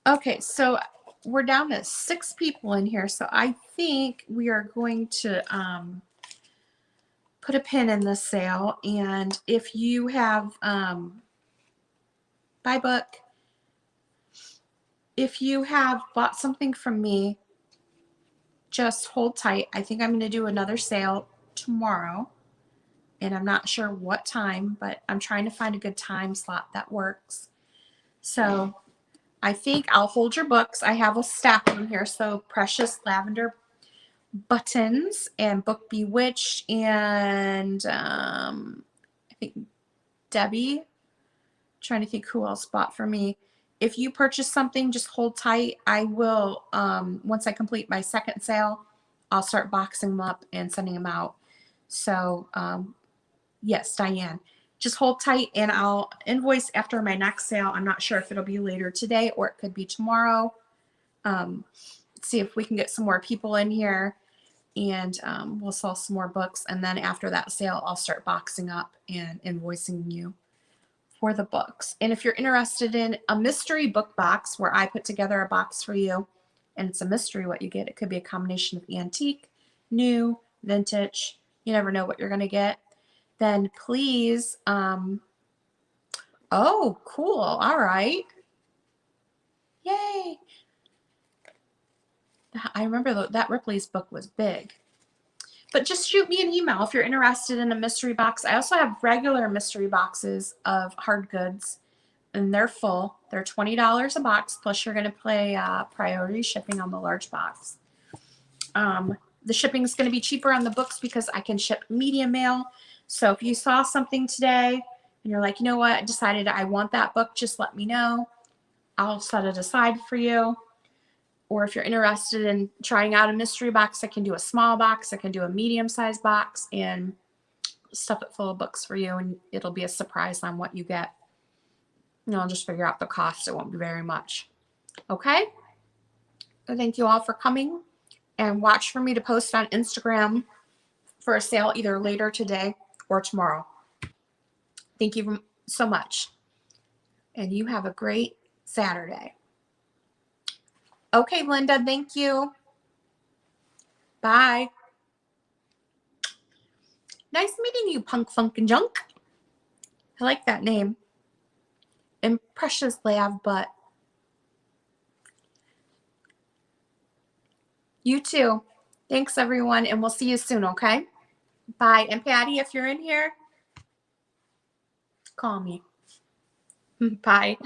Okay, so we're down to 6 people in here. So I think we are going to put a pin in this sale. And if you have buy book, if you have bought something from me, just hold tight. I think I'm going to do another sale tomorrow. And I'm not sure what time, but I'm trying to find a good time slot that works. So I think I'll hold your books. I have a stack in here. So Precious Lavender Buttons and Book Bewitched and I think Debbie. I'm trying to think who else bought for me. If you purchase something, just hold tight. I will, once I complete my second sale, I'll start boxing them up and sending them out. So, yes, Diane, just hold tight and I'll invoice after my next sale. I'm not sure if it'll be later today or it could be tomorrow. See if we can get some more people in here and we'll sell some more books. And then after that sale, I'll start boxing up and invoicing you for the books. And if you're interested in a mystery book box where I put together a box for you and it's a mystery what you get, it could be a combination of antique, new, vintage, you never know what you're going to get, then please, oh, cool. All right. Yay. I remember that Ripley's book was big. But just shoot me an email if you're interested in a mystery box. I also have regular mystery boxes of hard goods, and they're full. They're $20 a box, plus you're going to pay priority shipping on the large box. The shipping is going to be cheaper on the books because I can ship medium mail. So if you saw something today and you're like, you know what, I decided I want that book, just let me know. I'll set it aside for you. Or if you're interested in trying out a mystery box, I can do a small box. I can do a medium-sized box and stuff it full of books for you, and it'll be a surprise on what you get. And I'll just figure out the cost. It won't be very much. Okay? So thank you all for coming, and watch for me to post on Instagram for a sale either later today or tomorrow. Thank you so much, and you have a great Saturday. Okay, Linda, thank you. Bye. Nice meeting you, Punk Funk and Junk. I like that name. And Precious Lav Butt. You too. Thanks, everyone, and we'll see you soon, okay? Bye. And Patty, if you're in here, call me. Bye.